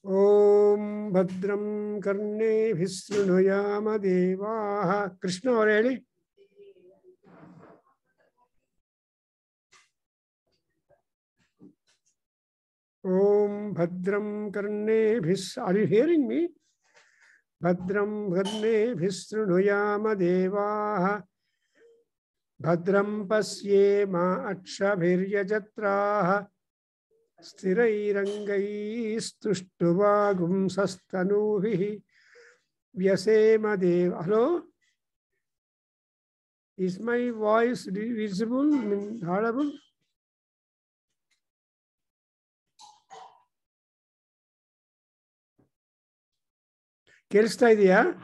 Om Bhadram Karne Vishnuyama Devaha. Krishna already? Om Bhadram Karne Vis. Are you hearing me? Bhadram Karne Vishnuyama Devaha. Bhadram Pasye Ma Akshabhirya Jatraha. Sthirairangaistuštuvagum sastanuvihi vyasema deva. Hello? Is my voice visible, audible? Kelsta idea?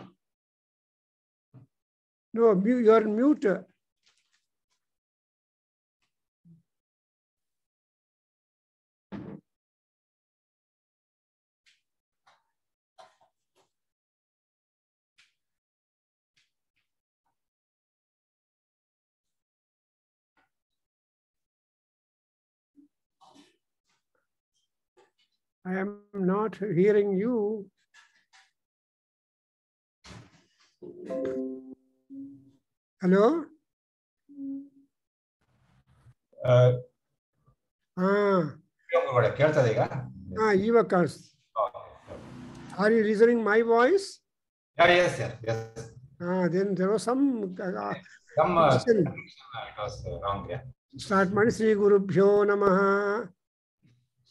No, you are mute. I am not hearing you. Hello? Are you listening my voice? Yes, sir. Yes. Then there was some question. It was wrong. Yeah. Start Mani Sri Gurubhyo Namaha.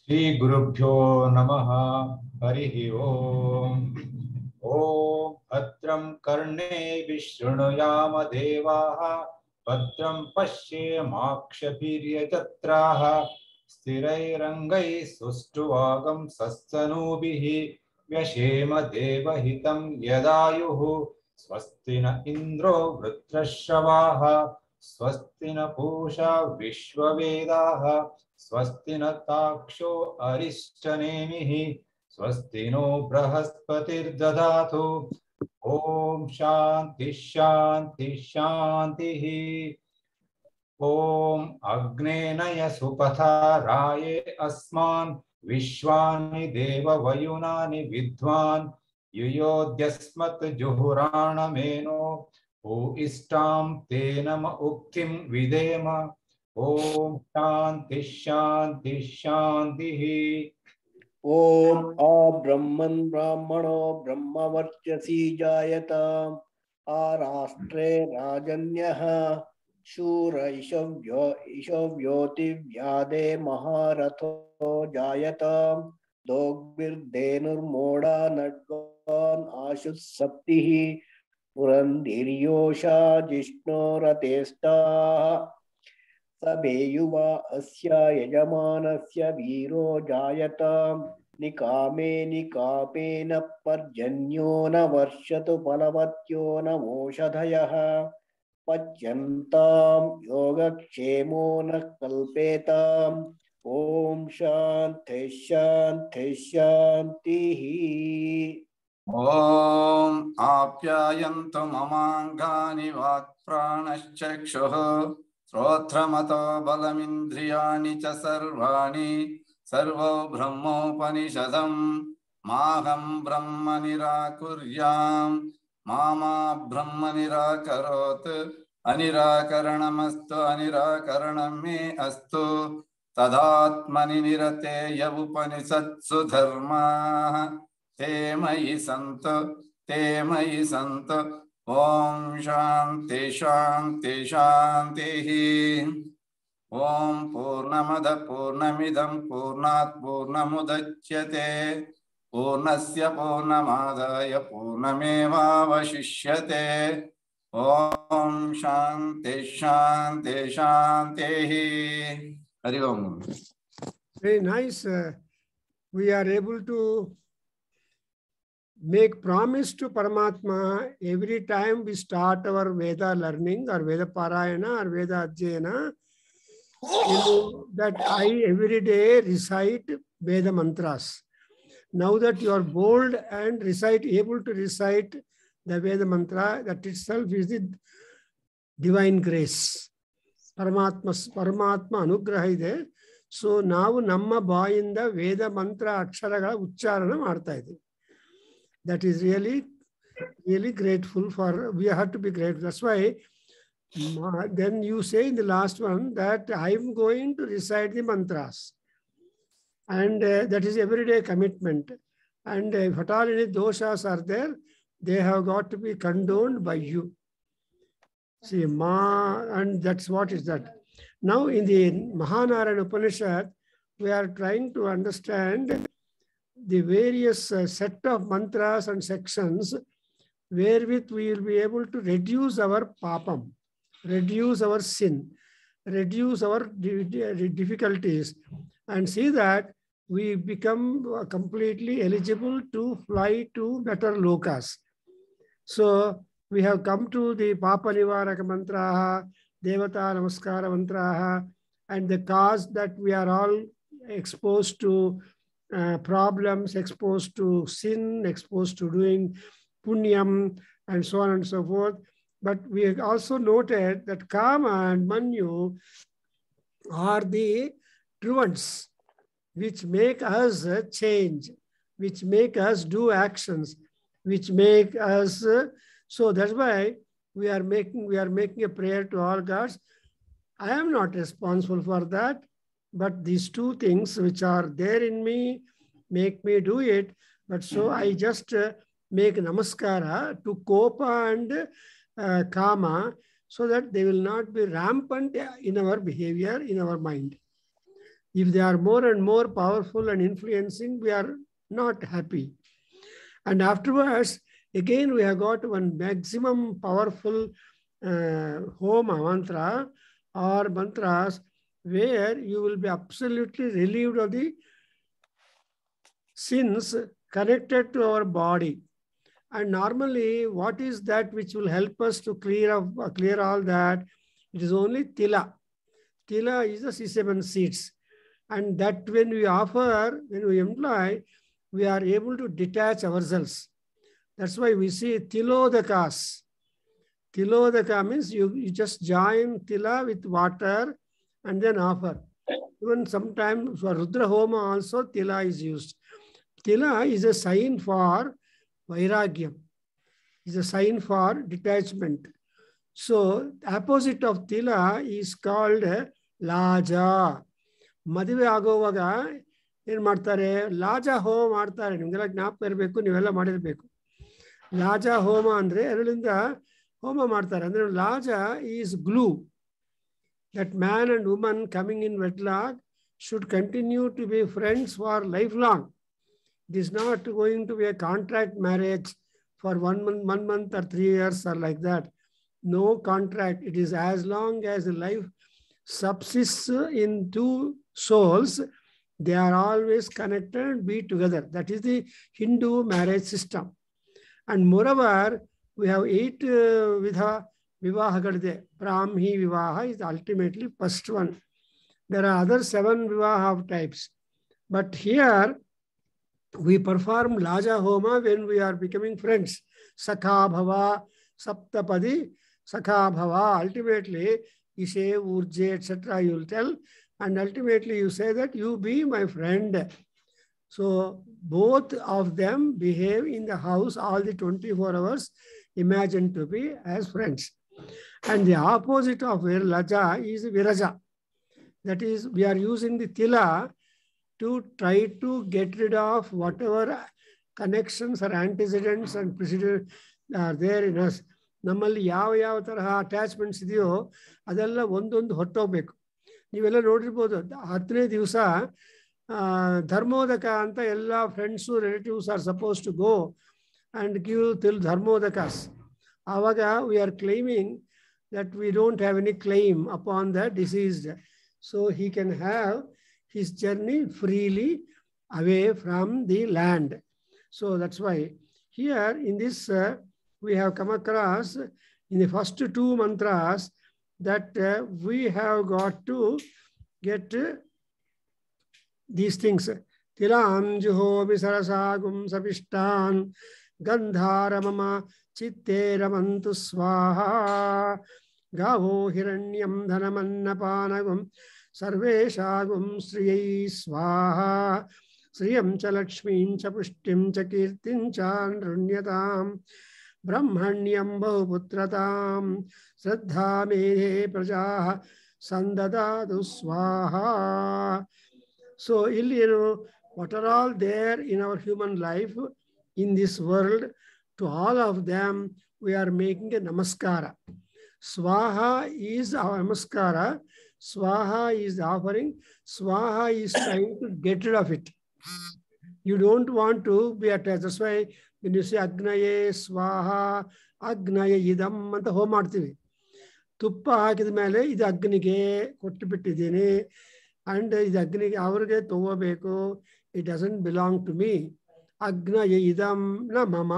Sri Gurubhyo Namaha. Harihi Om. Om Bhadram Karne Vishnuyama Devaha. Bhadram Pashye Makshapirya Jatraha. Sthirairangai Sustuvagam Sastanubihi. Vyashema Devahitam Yadayuhu. Swastina Indro Vrutrashavaha. Swastina Pusha Vishwavedaha. Swastina Taksho Arishtanemihi. Swastino Brahaspatir Dadatu. Om Shanti Shanti Shanti. Om Agnenaya Supatha Raye Asman. Vishwani Deva Vayunani Vidwan. Yuyodyasmat Juhurana Meno. O Istam Tenama Uktim Videma. Om Shanti Shanti Shanti. Om Brahman Brahmano Brahmavarchasi Jayata Arastre Rajanyaha Shura Ishavyoti Vyade Maharatho Jayata Dogbirdenur Moda Nadvan Ashut Saptihi Purandiryosha Jishno Ratesta Sabeyuva Asya Yajamanasya Viro Jayata Nikame Nikapena Parjanyona Varshatu Palavatyona Moshadhayaha Pacyantam Yogakshemona Kalpetam Om Shanti Shanti Shanti. Om Apyayantu Mamangani Vakpranaschakshuh Srotramato Balamindriyani Cha Sarvani Sarvo Brahmopanishadam Maham Brahma Nirakuryam Mama Brahma Nirakarot Anirakaranamastu Anirakaranam me astu Tadatmani Nirate Yavupanisatsu Dharma Te Mayi Santo Om Shanti Shanti Shanti. Om Purnamada Purnamidam Purnat Purnamudachyate Purnasya Purnamadaya Purnameva Vashishyate. Om Shanti Shanti Shanti. Hari Om. Very nice. We are able to make promise to Paramatma every time we start our Veda learning or Veda Parayana or Veda Adhyayana, that I every day recite Veda mantras. Now that you are bold and able to recite the Veda mantra, that itself is the divine grace. Paramatma Anugraha ide. So ನಾವು ನಮ್ಮ ಬಾಯಿಂದ ವೇದ ಮಂತ್ರ ಅಕ್ಷರಗಳ ಉಚ್ಚಾರಣ ಮಾಡ್ತಾ ಇದ್ದೀವಿ. That is really grateful for, we have to be grateful. That's why then you say in the last one that I'm going to recite the mantras. And that is everyday commitment. And if at all any doshas are there, they have got to be condoned by you. See, and that's what is that. Now in the Mahanarayana Upanishad, we are trying to understand the various set of mantras and sections wherewith we will be able to reduce our papam, reduce our sin, reduce our difficulties, and see that we become completely eligible to fly to better lokas. So we have come to the Papa Nivaraka Mantraha, Devata Namaskara Mantraha, and the cause that we are all exposed to problems, exposed to sin, exposed to doing punyam, and so on and so forth. But we have also noted that Kama and Manyu are the truants which make us change, which make us do actions, which make us. So that's why we are making a prayer to all gods. I am not responsible for that, but these two things which are there in me make me do it. But so I just make namaskara to Kopa and Kama, so that they will not be rampant in our behavior, in our mind. If they are more and more powerful and influencing, we are not happy. And afterwards, again, we have got one maximum powerful homa mantra or mantras where you will be absolutely relieved of the sins connected to our body. And normally, what is that which will help us to clear all that? It is only tila. Tila is the C7 seeds. And that when we employ, we are able to detach ourselves. That's why we see tilodakas. Tilodaka means you just join tila with water and then offer. Even sometimes for Rudra Homa also tila is used. Tila is a sign for vairagyam, is a sign for detachment. So opposite of tila is called laja. ಮದುವೆ ಆಗೋವಾಗ ಏನು ಮಾಡ್ತಾರೆ, ಲಾಜಾ ಹೋಮ ಮಾಡ್ತಾರೆ. ನಿಮಗೆಲ್ಲ ಜ್ಞಾಪಕ ಇರಬೇಕು, ನೀವೆಲ್ಲ ಮಾಡಿರಬೇಕು. ಲಾಜಾ ಹೋಮ ಅಂದರೆ ಎರಡರಿಂದ ಹೋಮ ಮಾಡ್ತಾರೆ. ಅಂದರೆ laja is glue. That man and woman coming in wedlock should continue to be friends for lifelong. It is not going to be a contract marriage for 1 month or 3 years or like that. No contract. It is as long as the life subsists in two souls, they are always connected and be together. That is the Hindu marriage system. And moreover, we have 8 vivahagalide. Brahmi vivaha is ultimately first one. There are other 7 vivaha of types. But here, we perform Laja Homa when we are becoming friends. Sakha Bhava, Saptapadi, Sakha Bhava. Ultimately, Ishe, Urje, etc. you will tell. And ultimately, you say that you be my friend. So both of them behave in the house all the 24 hours, imagined to be as friends. And the opposite of Laja is Viraja. That is, we are using the Tila to try to get rid of whatever connections or antecedents and precedents are there in us. ನಮ್ಮಲ್ಲಿ ಯಾವ ತರಹ attachments ಇದೆಯೋ ಅದೆಲ್ಲ ಒಂದೊಂದು ಹೊಟ್ಟೋಗ್ಬೇಕು. ನೀವೆಲ್ಲ ನೋಡಿರ್ಬೋದು, 10ನೇ ದಿವಸ ಧರ್ಮೋದಕ ಅಂತ ಎಲ್ಲ friends relatives are suppose to go and give til dharmodakas. ಆವಾಗ we are claiming that we don't have any claim upon the deceased. So he can have his journey freely away from the land. So that's why here in this we have come across in the first 2 mantras that we have got to get these things. Tilam juho visarasagum savishtan gandharamama chitte ramantu swaha gavo hiranyam dhanamannapanagum ಸರ್ವೇಷಾಗುಂ ಶ್ರಿಯೈ ಸ್ವಾಹಾ ಶ್ರಿಯಂ ಚ ಲಕ್ಷ್ಮೀಂ ಚ ಪುಷ್ಟಿಂ ಚ ಕೀರ್ತಿಂ ಚ ನೃಣ್ಯತಾಂ ಬ್ರಹ್ಮಣ್ಯಂ ಬಹುಪುತ್ರತಾಂ ಶ್ರದ್ಧಾ ಮೇಧೆ ಪ್ರಜಾ ಸಂದದಾತು ಸ್ವಾಹಾ. So ಇಲ್ಲಿ ಏನು, what are all there in our human life in this world, to all of them we are making a namaskara. Swaha is our namaskara. Swaha is the offering. Swaha is trying to get rid of it. You don't want to be attached. That's why when you say Agnaye Swaha, Agnaya Idam anta home ಮಾಡ್ತೀವಿ. ತುಪ್ಪ ಹಾಕಿದ ಮೇಲೆ ಇದು ಅಗ್ನಿಗೆ ಕೊಟ್ಟು ಬಿಟ್ಟಿದ್ದೀನಿ and ಇದು ಅಗ್ನಿಗೆ ಅವ್ರಿಗೆ ತಗೋಬೇಕು. It doesn't belong to me. ಅಗ್ನಯ ಇದಂ ನ ಮಮ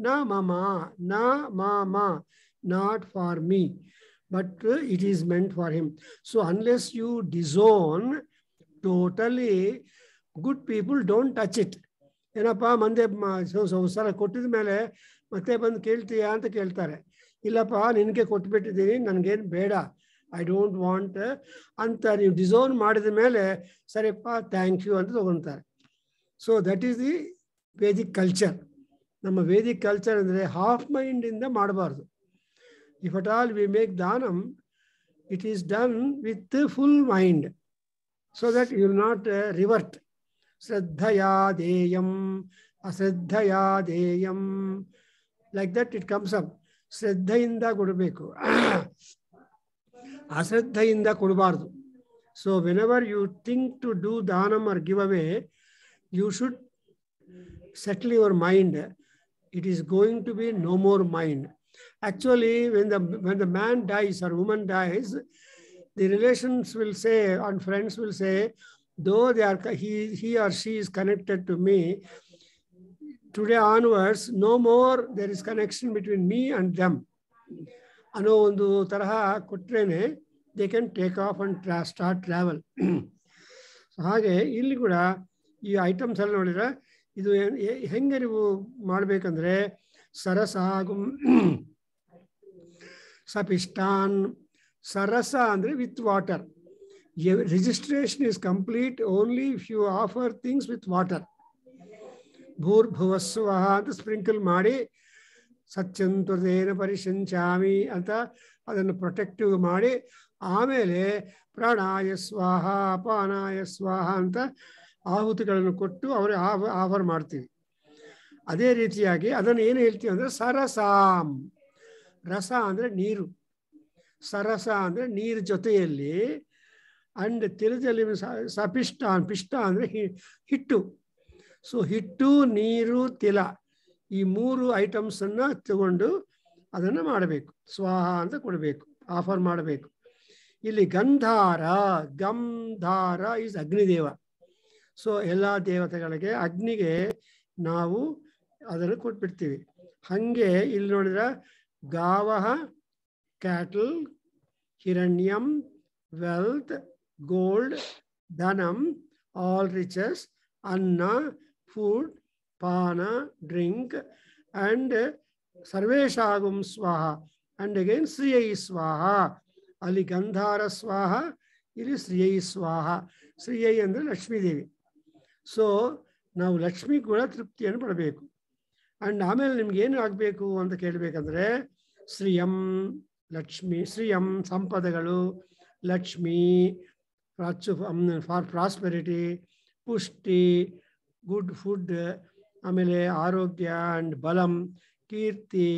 ನ ಮಮ ನ ಮಮ, not for me, but it is meant for him. So unless you disown totally, good people don't touch it. ಏನಪ್ಪ ಮಂದೆ ಸಲ ಕೊಟ್ಟಿದ ಮೇಲೆ ಮತ್ತೆ ಬಂದು ಕೇಳ್ತೀಯಾ ಅಂತ ಕೇಳ್ತಾರೆ. ಇಲ್ಲಪ್ಪ ನಿನಗೆ ಕೊಟ್ಬಿಟ್ಟಿದ್ದೀನಿ, ನನಗೇನು ಬೇಡ, ಐ ಡೋಂಟ್ ವಾಂಟ್ ಅಂತ ನೀವು ಡಿಸೋನ್ ಮಾಡಿದ ಮೇಲೆ ಸರಿಯಪ್ಪ ಥ್ಯಾಂಕ್ ಯು ಅಂತ ತಗೊಳ್ತಾರೆ. So that is the Vedic culture. ನಮ್ಮ ವೇದಿಕ್ ಕಲ್ಚರ್ ಅಂದರೆ ಹಾಫ್ ಮೈಂಡಿಂದ ಮಾಡಬಾರ್ದು. If at all we make danam, it is done with full mind, so that you will not revert. ಶ್ರದ್ಧಯಾ ದೇಯಂ ಅಶ್ರದ್ಧಯಾ ದೇಯಂ, like that it comes up. ಶ್ರದ್ಧೆಯಿಂದ ಕೊಡಬೇಕು, ಅಶ್ರದ್ಧೆಯಿಂದ ಕೊಡಬಾರ್ದು. So whenever you think to do danam or give away, you should settle your mind. It is going to be no more mind. Actually, when the man dies or woman dies, the relations will say and friends will say, though he or she is connected to me, today onwards no more there is connection between me and them. ಅನ್ನೋ ಒಂದು ತರಹ ಕೊಟ್ರೇನೆ they can take off and start travel. ಹಾಗೆ ಇಲ್ಲಿ ಕೂಡ ಈ items ಎಲ್ಲ ನೋಡಿದ್ರೆ ಇದು ಹೆಂಗೆ ನೀವು ಮಾಡಬೇಕಂದ್ರೆ, ಸರಸಾಗುಂ ಸಪಿಷ್ಟಾನ್. ಸರಸ ಅಂದರೆ with water. Registration is complete only if you offer things with water. ಭೂರ್ಭುವಸ್ವಃ ಅಂತ ಸ್ಪ್ರಿಂಕಲ್ ಮಾಡಿ, ಸಚ್ಚಂತುರ್ದೇನ ಪರಿಶಂಚಾಮಿ ಅಂತ ಅದನ್ನು ಪ್ರೊಟೆಕ್ಟಿವ್ ಮಾಡಿ, ಆಮೇಲೆ ಪ್ರಾಣಾಯ ಸ್ವಾಹ ಅಪಾನಾಯ ಸ್ವಾಹ ಅಂತ ಆಹುತಿಗಳನ್ನು ಕೊಟ್ಟು ಅವ್ರಿಗೆ ಆಫರ್ ಮಾಡ್ತೀವಿ. ಅದೇ ರೀತಿಯಾಗಿ ಅದನ್ನು ಏನು ಹೇಳ್ತೀವಿ ಅಂದರೆ ಸರಸಾಂ. ರಸ ಅಂದರೆ ನೀರು, ಸರಸ ಅಂದರೆ ನೀರು ಜೊತೆಯಲ್ಲಿ, ಅಂಡ್ ತಿರುಜಲ್ಲಿ ಸಪಿಷ್ಟಾನ್, ಪಿಷ್ಟ ಅಂದರೆ ಹಿಟ್ಟು. ಸೊ ಹಿಟ್ಟು, ನೀರು, ತಿಲ, ಈ ಮೂರು ಐಟಮ್ಸನ್ನು ತಗೊಂಡು ಅದನ್ನು ಮಾಡಬೇಕು, ಸ್ವಾಹ ಅಂತ ಕೊಡಬೇಕು, ಆಫರ್ ಮಾಡಬೇಕು. ಇಲ್ಲಿ ಗಂಧಾರ, ಗಂಧಾರ ಈಸ್ ಅಗ್ನಿದೇವ. ಸೊ ಎಲ್ಲ ದೇವತೆಗಳಿಗೆ, ಅಗ್ನಿಗೆ ನಾವು ಅದನ್ನು ಕೊಟ್ಬಿಡ್ತೀವಿ. ಹಾಗೆ ಇಲ್ಲಿ ನೋಡಿದ್ರೆ ಗಾವಹ, ಕ್ಯಾಟಲ್, ಹಿರಣ್ಯಂ, ವೆಲ್ತ್, ಗೋಲ್ಡ್, ಧನಂ, ಆಲ್ ರಿಚಸ್, ಅನ್ನ, ಫುಡ್, ಪಾನ, ಡ್ರಿಂಕ್, ಅಂಡ್ ಸರ್ವೇಷಾಗುಂ ಸ್ವಾಹ, ಅಂಡ್ ಅಗೇನ್ ಶ್ರಿಯೈ ಸ್ವಾಹ. ಅಲ್ಲಿ ಗಂಧಾರ ಸ್ವಾಹ, ಇಲ್ಲಿ ಶ್ರಿಯೈ ಸ್ವಾಹ. ಶ್ರಿಯೈ ಅಂದರೆ ಲಕ್ಷ್ಮೀದೇವಿ. ಸೊ ನಾವು ಲಕ್ಷ್ಮಿ ಕೂಡ ತೃಪ್ತಿಯನ್ನು ಪಡಬೇಕು. ಅಂಡ್ ಆಮೇಲೆ ನಿಮ್ಗೆ ಏನು ಆಗಬೇಕು ಅಂತ ಕೇಳಬೇಕಂದ್ರೆ, ಶ್ರಿಯಂ ಲಕ್ಷ್ಮಿ, ಶ್ರಿಯಂ ಸಂಪದಗಳು, ಲಕ್ಷ್ಮಿ ಫಾರ್ ಪ್ರಾಸ್ಪೆರಿಟಿ, ಪುಷ್ಟಿ ಗುಡ್ ಫುಡ್, ಆಮೇಲೆ ಆರೋಗ್ಯ ಅಂಡ್ ಬಲಂ, ಕೀರ್ತಿ,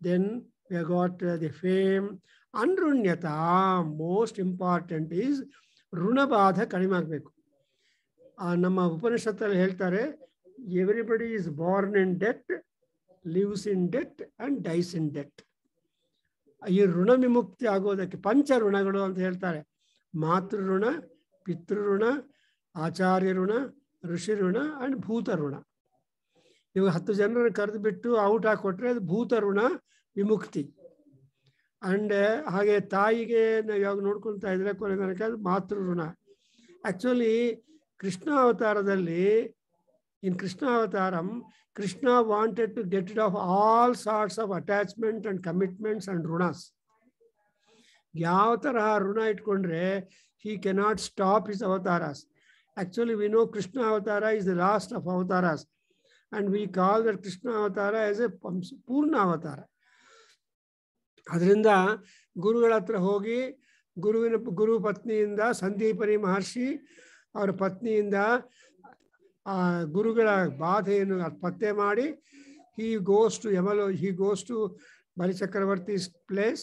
then we got the fame. ಅನೃಣ್ಯತಾ, ಮೋಸ್ಟ್ ಇಂಪಾರ್ಟೆಂಟ್ ಈಸ್ ಋಣಬಾಧ ಕಡಿಮೆ ಆಗಬೇಕು. ನಮ್ಮ ಉಪನಿಷತ್ತಲ್ಲಿ ಹೇಳ್ತಾರೆ, everybody is born in debt, lives in debt and dies in debt. ಈ ಋಣ ವಿಮುಕ್ತಿ ಆಗೋದಕ್ಕೆ ಪಂಚ ಋಣಗಳು ಅಂತ ಹೇಳ್ತಾರೆ. ಮಾತೃ ಋಣ, ಪಿತೃ ಋಣ, ಆಚಾರ್ಯ ಋಣ, ಋಷಿ ಋಣ ಅಂಡ್ ಭೂತ ಋಣ. ಇವಾಗ 10 ಜನರನ್ನು ಕರೆದು ಬಿಟ್ಟು ಔಟ್ ಹಾಕೊಟ್ರೆ ಅದು ಭೂತ ಋಣ ವಿಮುಕ್ತಿ. ಅಂಡ್ ಹಾಗೆ ತಾಯಿಗೆ ನಾವು ಯಾವಾಗ ನೋಡ್ಕೊಳ್ತಾ ಇದ್ರೆ ಕೊನೆ ತನಕ ಅದು ಮಾತೃ ಋಣ. ಆಕ್ಚುಲಿ ಕೃಷ್ಣ ಅವತಾರದಲ್ಲಿ, ಇನ್ ಕೃಷ್ಣ ಅವತಾರಂ, Krishna wanted to get rid of all sorts of attachment and commitments and ಋಣಸ್. ಯಾವ ತರಹ ಋಣ ಇಟ್ಕೊಂಡ್ರೆ he cannot stop his avatars. Actually, we know Krishna Avatara is the last of avatars, and we call that Krishna Avatara as a Purna Avatara. ಅದರಿಂದ ಗುರುಗಳ ಹತ್ರ ಹೋಗಿ ಗುರು ಪತ್ನಿಯಿಂದ ಸಂದೀಪನಿ ಮಹರ್ಷಿ ಅವರ ಪತ್ನಿಯಿಂದ ಗುರುಗಳ ಬಾಧೆಯನ್ನು ಪತ್ತೆ ಮಾಡಿ he goes to Balichakravarti's place.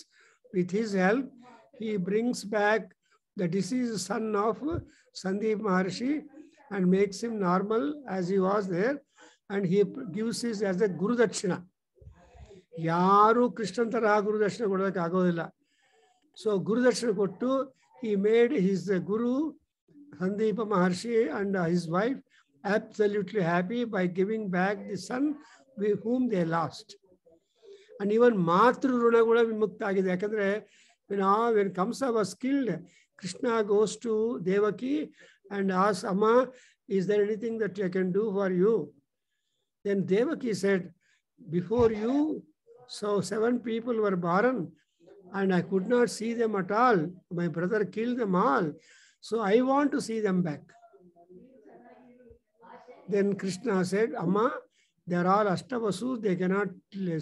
With his help, he brings back the deceased son of Sandeep Maharshi and makes him normal as he was there, and he gives his as a Guru Dakshina. ಯಾರು ಕೃಷ್ಣನ್ ತರಹ ಗುರು ದರ್ಶನ ಕೊಡೋದಕ್ಕೆ ಆಗೋದಿಲ್ಲ. So ಗುರು ದರ್ಶನ ಕೊಟ್ಟು he made his Guru Sandeep Maharshi and his wife absolutely happy by giving back the son whom they lost. And even ಮಾತೃ ಋಣ ಕೂಡ ವಿಮುಕ್ತ ಆಗಿದೆ. ಯಾಕಂದ್ರೆ when Kamsa was killed, Krishna goes to Devaki and asks, Amma, is there anything that I can do for you? Then Devaki said, before you, so 7 people were born and I could not see them at all. My brother killed them all. So I want to see them back. Then Krishna said, Amma, they are all Ashtavasus, they cannot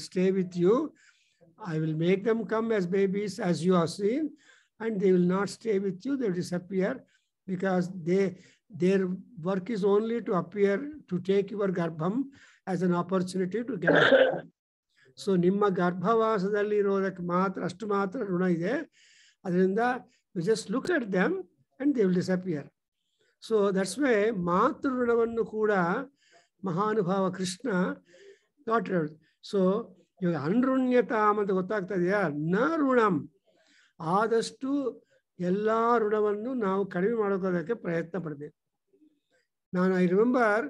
stay with you. I will make them come as babies as you have seen, and they will not stay with you, they will disappear, because their work is only to appear, to take your garbham as an opportunity to get out. So ನಿಮ್ಮ ಗರ್ಭವಾಸದಲ್ಲಿ ಇರೋದಕ್ಕೆ ಮಾತ್ರ ಅಷ್ಟು ಮಾತ್ರ ಋಣ ಇದೆ. ಅದರಿಂದ you just look at them and they will disappear. So that's why ಮಾತೃ ಋಣವನ್ನು ಕೂಡ ಮಹಾನುಭಾವ ಕೃಷ್ಣ got rid. So ಇವಾಗ ಅನೃಣ್ಯತಾಮ್ ಅಂತ ಗೊತ್ತಾಗ್ತಾ ಇದೆಯಾ? ನ ಋಣಂ, ಆದಷ್ಟು ಎಲ್ಲ ಋಣವನ್ನು ನಾವು ಕಡಿಮೆ ಮಾಡೋದಕ್ಕೆ ಪ್ರಯತ್ನ ಪಡಬೇಕು. ಐ ರಿಮೆಂಬರ್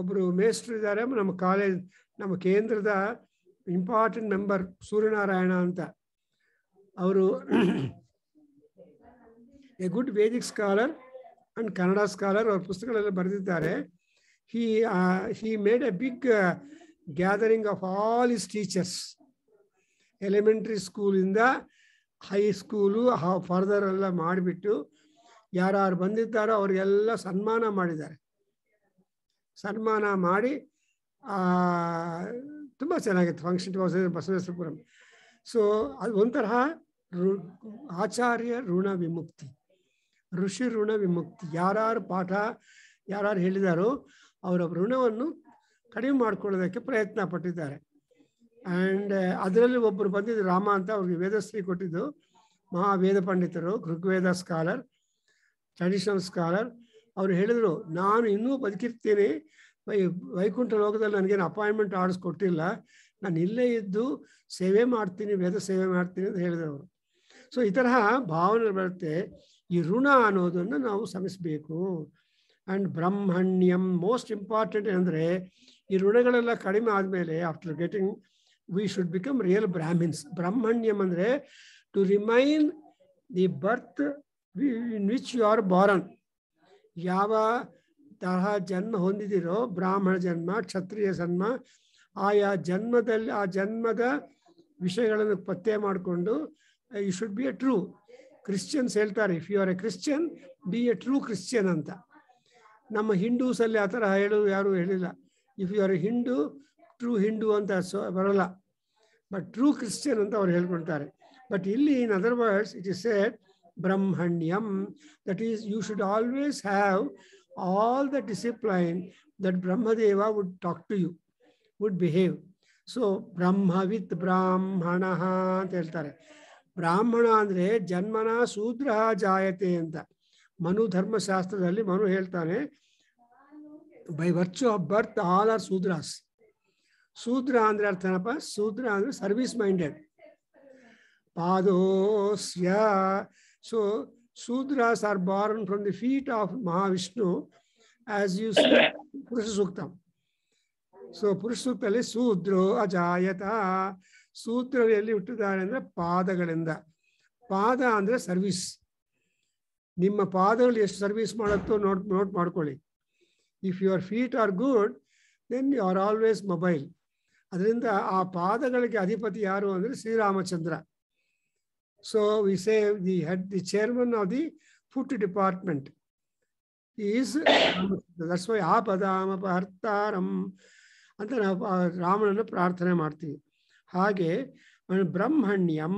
ಒಬ್ಬರು ಮೇಸ್ಟ್ರು ಇದ್ದಾರೆ ನಮ್ಮ ಕಾಲೇಜ್, ನಮ್ಮ ಕೇಂದ್ರದ ಇಂಪಾರ್ಟೆಂಟ್ ಮೆಂಬರ್ ಸೂರ್ಯನಾರಾಯಣ ಅಂತ. ಅವರು A good Vedic scholar and Kannada scholar. ಅವ್ರ ಪುಸ್ತಕಗಳೆಲ್ಲ ಬರೆದಿದ್ದಾರೆ. he made a big gathering of all his teachers, elementary school ಇಂದ ಹೈ ಸ್ಕೂಲು ಫರ್ದರ್ ಎಲ್ಲ ಮಾಡಿಬಿಟ್ಟು ಯಾರು ಬಂದಿದ್ದಾರೋ ಅವ್ರಿಗೆಲ್ಲ ಸನ್ಮಾನ ಮಾಡಿದ್ದಾರೆ. ಸನ್ಮಾನ ಮಾಡಿ ತುಂಬ ಚೆನ್ನಾಗಿತ್ತು ಫಂಕ್ಷನ್ ಬಸವೇಶ್ವರಪುರಂ. ಸೊ ಅದು ಒಂಥರ ಆಚಾರ್ಯ ಋಣ ವಿಮುಕ್ತಿ, ಋಷಿ ಋಣ ವಿಮುಕ್ತಿ. ಯಾರು ಪಾಠ ಯಾರು ಹೇಳಿದಾರೋ ಅವರ ಋಣವನ್ನು ಕಡಿಮೆ ಮಾಡ್ಕೊಳ್ಳೋದಕ್ಕೆ ಪ್ರಯತ್ನ ಪಟ್ಟಿದ್ದಾರೆ. ಆ್ಯಂಡ್ ಅದರಲ್ಲಿ ಒಬ್ಬರು ಬಂದಿದ್ದು ರಾಮ ಅಂತ, ಅವ್ರಿಗೆ ವೇದಶ್ರೀ ಕೊಟ್ಟಿದ್ದು ಮಹಾವೇದ ಪಂಡಿತರು, ಋಗ್ವೇದ ಸ್ಕಾಲರ್, ಟ್ರೆಡಿಷನಲ್ ಸ್ಕಾಲರ್. ಅವರು ಹೇಳಿದರು, ನಾನು ಇನ್ನೂ ಬದುಕಿರ್ತೀನಿ, ವೈಕುಂಠ ಲೋಕದಲ್ಲಿ ನನಗೇನು ಅಪಾಯಿಂಟ್ಮೆಂಟ್ ಆರ್ಡರ್ಸ್ ಕೊಟ್ಟಿಲ್ಲ, ನಾನು ಇಲ್ಲೇ ಇದ್ದು ಸೇವೆ ಮಾಡ್ತೀನಿ, ವೇದ ಸೇವೆ ಮಾಡ್ತೀನಿ ಅಂತ ಹೇಳಿದರು ಅವರು. ಸೊ ಈ ತರಹ ಭಾವನೆ ಬರುತ್ತೆ. ಈ ಋಣ ಅನ್ನೋದನ್ನು ನಾವು ಶ್ರಮಿಸಬೇಕು. ಆ್ಯಂಡ್ ಬ್ರಹ್ಮಣ್ಯಂ ಮೋಸ್ಟ್ ಇಂಪಾರ್ಟೆಂಟ್ ಅಂದರೆ ಈ ಋಣಗಳೆಲ್ಲ ಕಡಿಮೆ ಆದಮೇಲೆ after getting we should become real Brahmins. ಬ್ರಹ್ಮಣ್ಯಂ ಅಂದರೆ to remain the birth in which you are born. ಯಾವ ತರಹ ಜನ್ಮ ಹೊಂದಿದಿರೋ, ಬ್ರಾಹ್ಮಣ ಜನ್ಮ, ಕ್ಷತ್ರಿಯ ಜನ್ಮ, ಆಯಾ ಜನ್ಮದಲ್ಲಿ ಆ ಜನ್ಮದ ವಿಷಯಗಳನ್ನು ಪತ್ತೆ ಮಾಡಿಕೊಂಡು you should be a true Christians ಹೇಳ್ತಾರೆ, if you are a Christian be a true Christian ಅಂತ. ನಮ್ಮ ಹಿಂದೂಸಲ್ಲಿ ಆ ಥರ ಹೇಳೋದು ಯಾರೂ ಹೇಳಿಲ್ಲ. If you are a Hindu, true Hindu ಅಂತ ಬರಲ್ಲ, ಬಟ್ ಟ್ರೂ ಕ್ರಿಶ್ಚಿಯನ್ ಅಂತ ಅವ್ರು ಹೇಳ್ಕೊಳ್ತಾರೆ. ಬಟ್ ಇಲ್ಲಿ in other words it is said ಬ್ರಹ್ಮಣ್ಯಂ, that is you should always have all the discipline that Brahmadeva would talk to you, would behave. So Brahmavit Brahmanaha ಅಂತ ಹೇಳ್ತಾರೆ. ಬ್ರಾಹ್ಮಣ ಅಂದರೆ ಜನ್ಮನ ಶೂದ್ರ ಜಾಯತೆ ಅಂತ ಮನು ಧರ್ಮಶಾಸ್ತ್ರದಲ್ಲಿ ಮನು ಹೇಳ್ತಾನೆ, by virtue of birth all are Shudras. Shudra ಅಂದರೆ ಅರ್ಥನಪ್ಪ, ಶೂದ್ರ ಅಂದರೆ ಸರ್ವಿಸ್ ಮೈಂಡೆಡ್. ಪಾದೋಸ್ಯ, so Sudras are born from the feet of Mahavishnu, as you see Purusha Suktam. So Purusha Suktali Sudro Ajayata, Sudra ಎಲ್ಲಿ ಹುಟ್ಟಿದ್ದಾರೆ ಅಂದರೆ ಪಾದಗಳಿಂದ. ಪಾದ ಅಂದರೆ ಸರ್ವಿಸ್. ನಿಮ್ಮ ಪಾದಗಳು ಎಷ್ಟು ಸರ್ವಿಸ್ ಮಾಡುತ್ತೋ ನೋಟ್ ಮಾಡ್ಕೊಳ್ಳಿ. If your feet are good then you are always mobile. ಅದರಿಂದ ಆ ಪಾದಗಳಿಗೆ ಅಧಿಪತಿ ಯಾರು ಅಂದರೆ Sriramachandra. So we say the chairman of the food department is that's why ಆಪದಾಮ ಪಹರ್ತಾರಂ ಅಂತ ನಾವು ರಾಮನನ್ನು ಪ್ರಾರ್ಥನೆ ಮಾಡ್ತೀವಿ. ಹಾಗೆ ಬ್ರಹ್ಮಣ್ಯಂ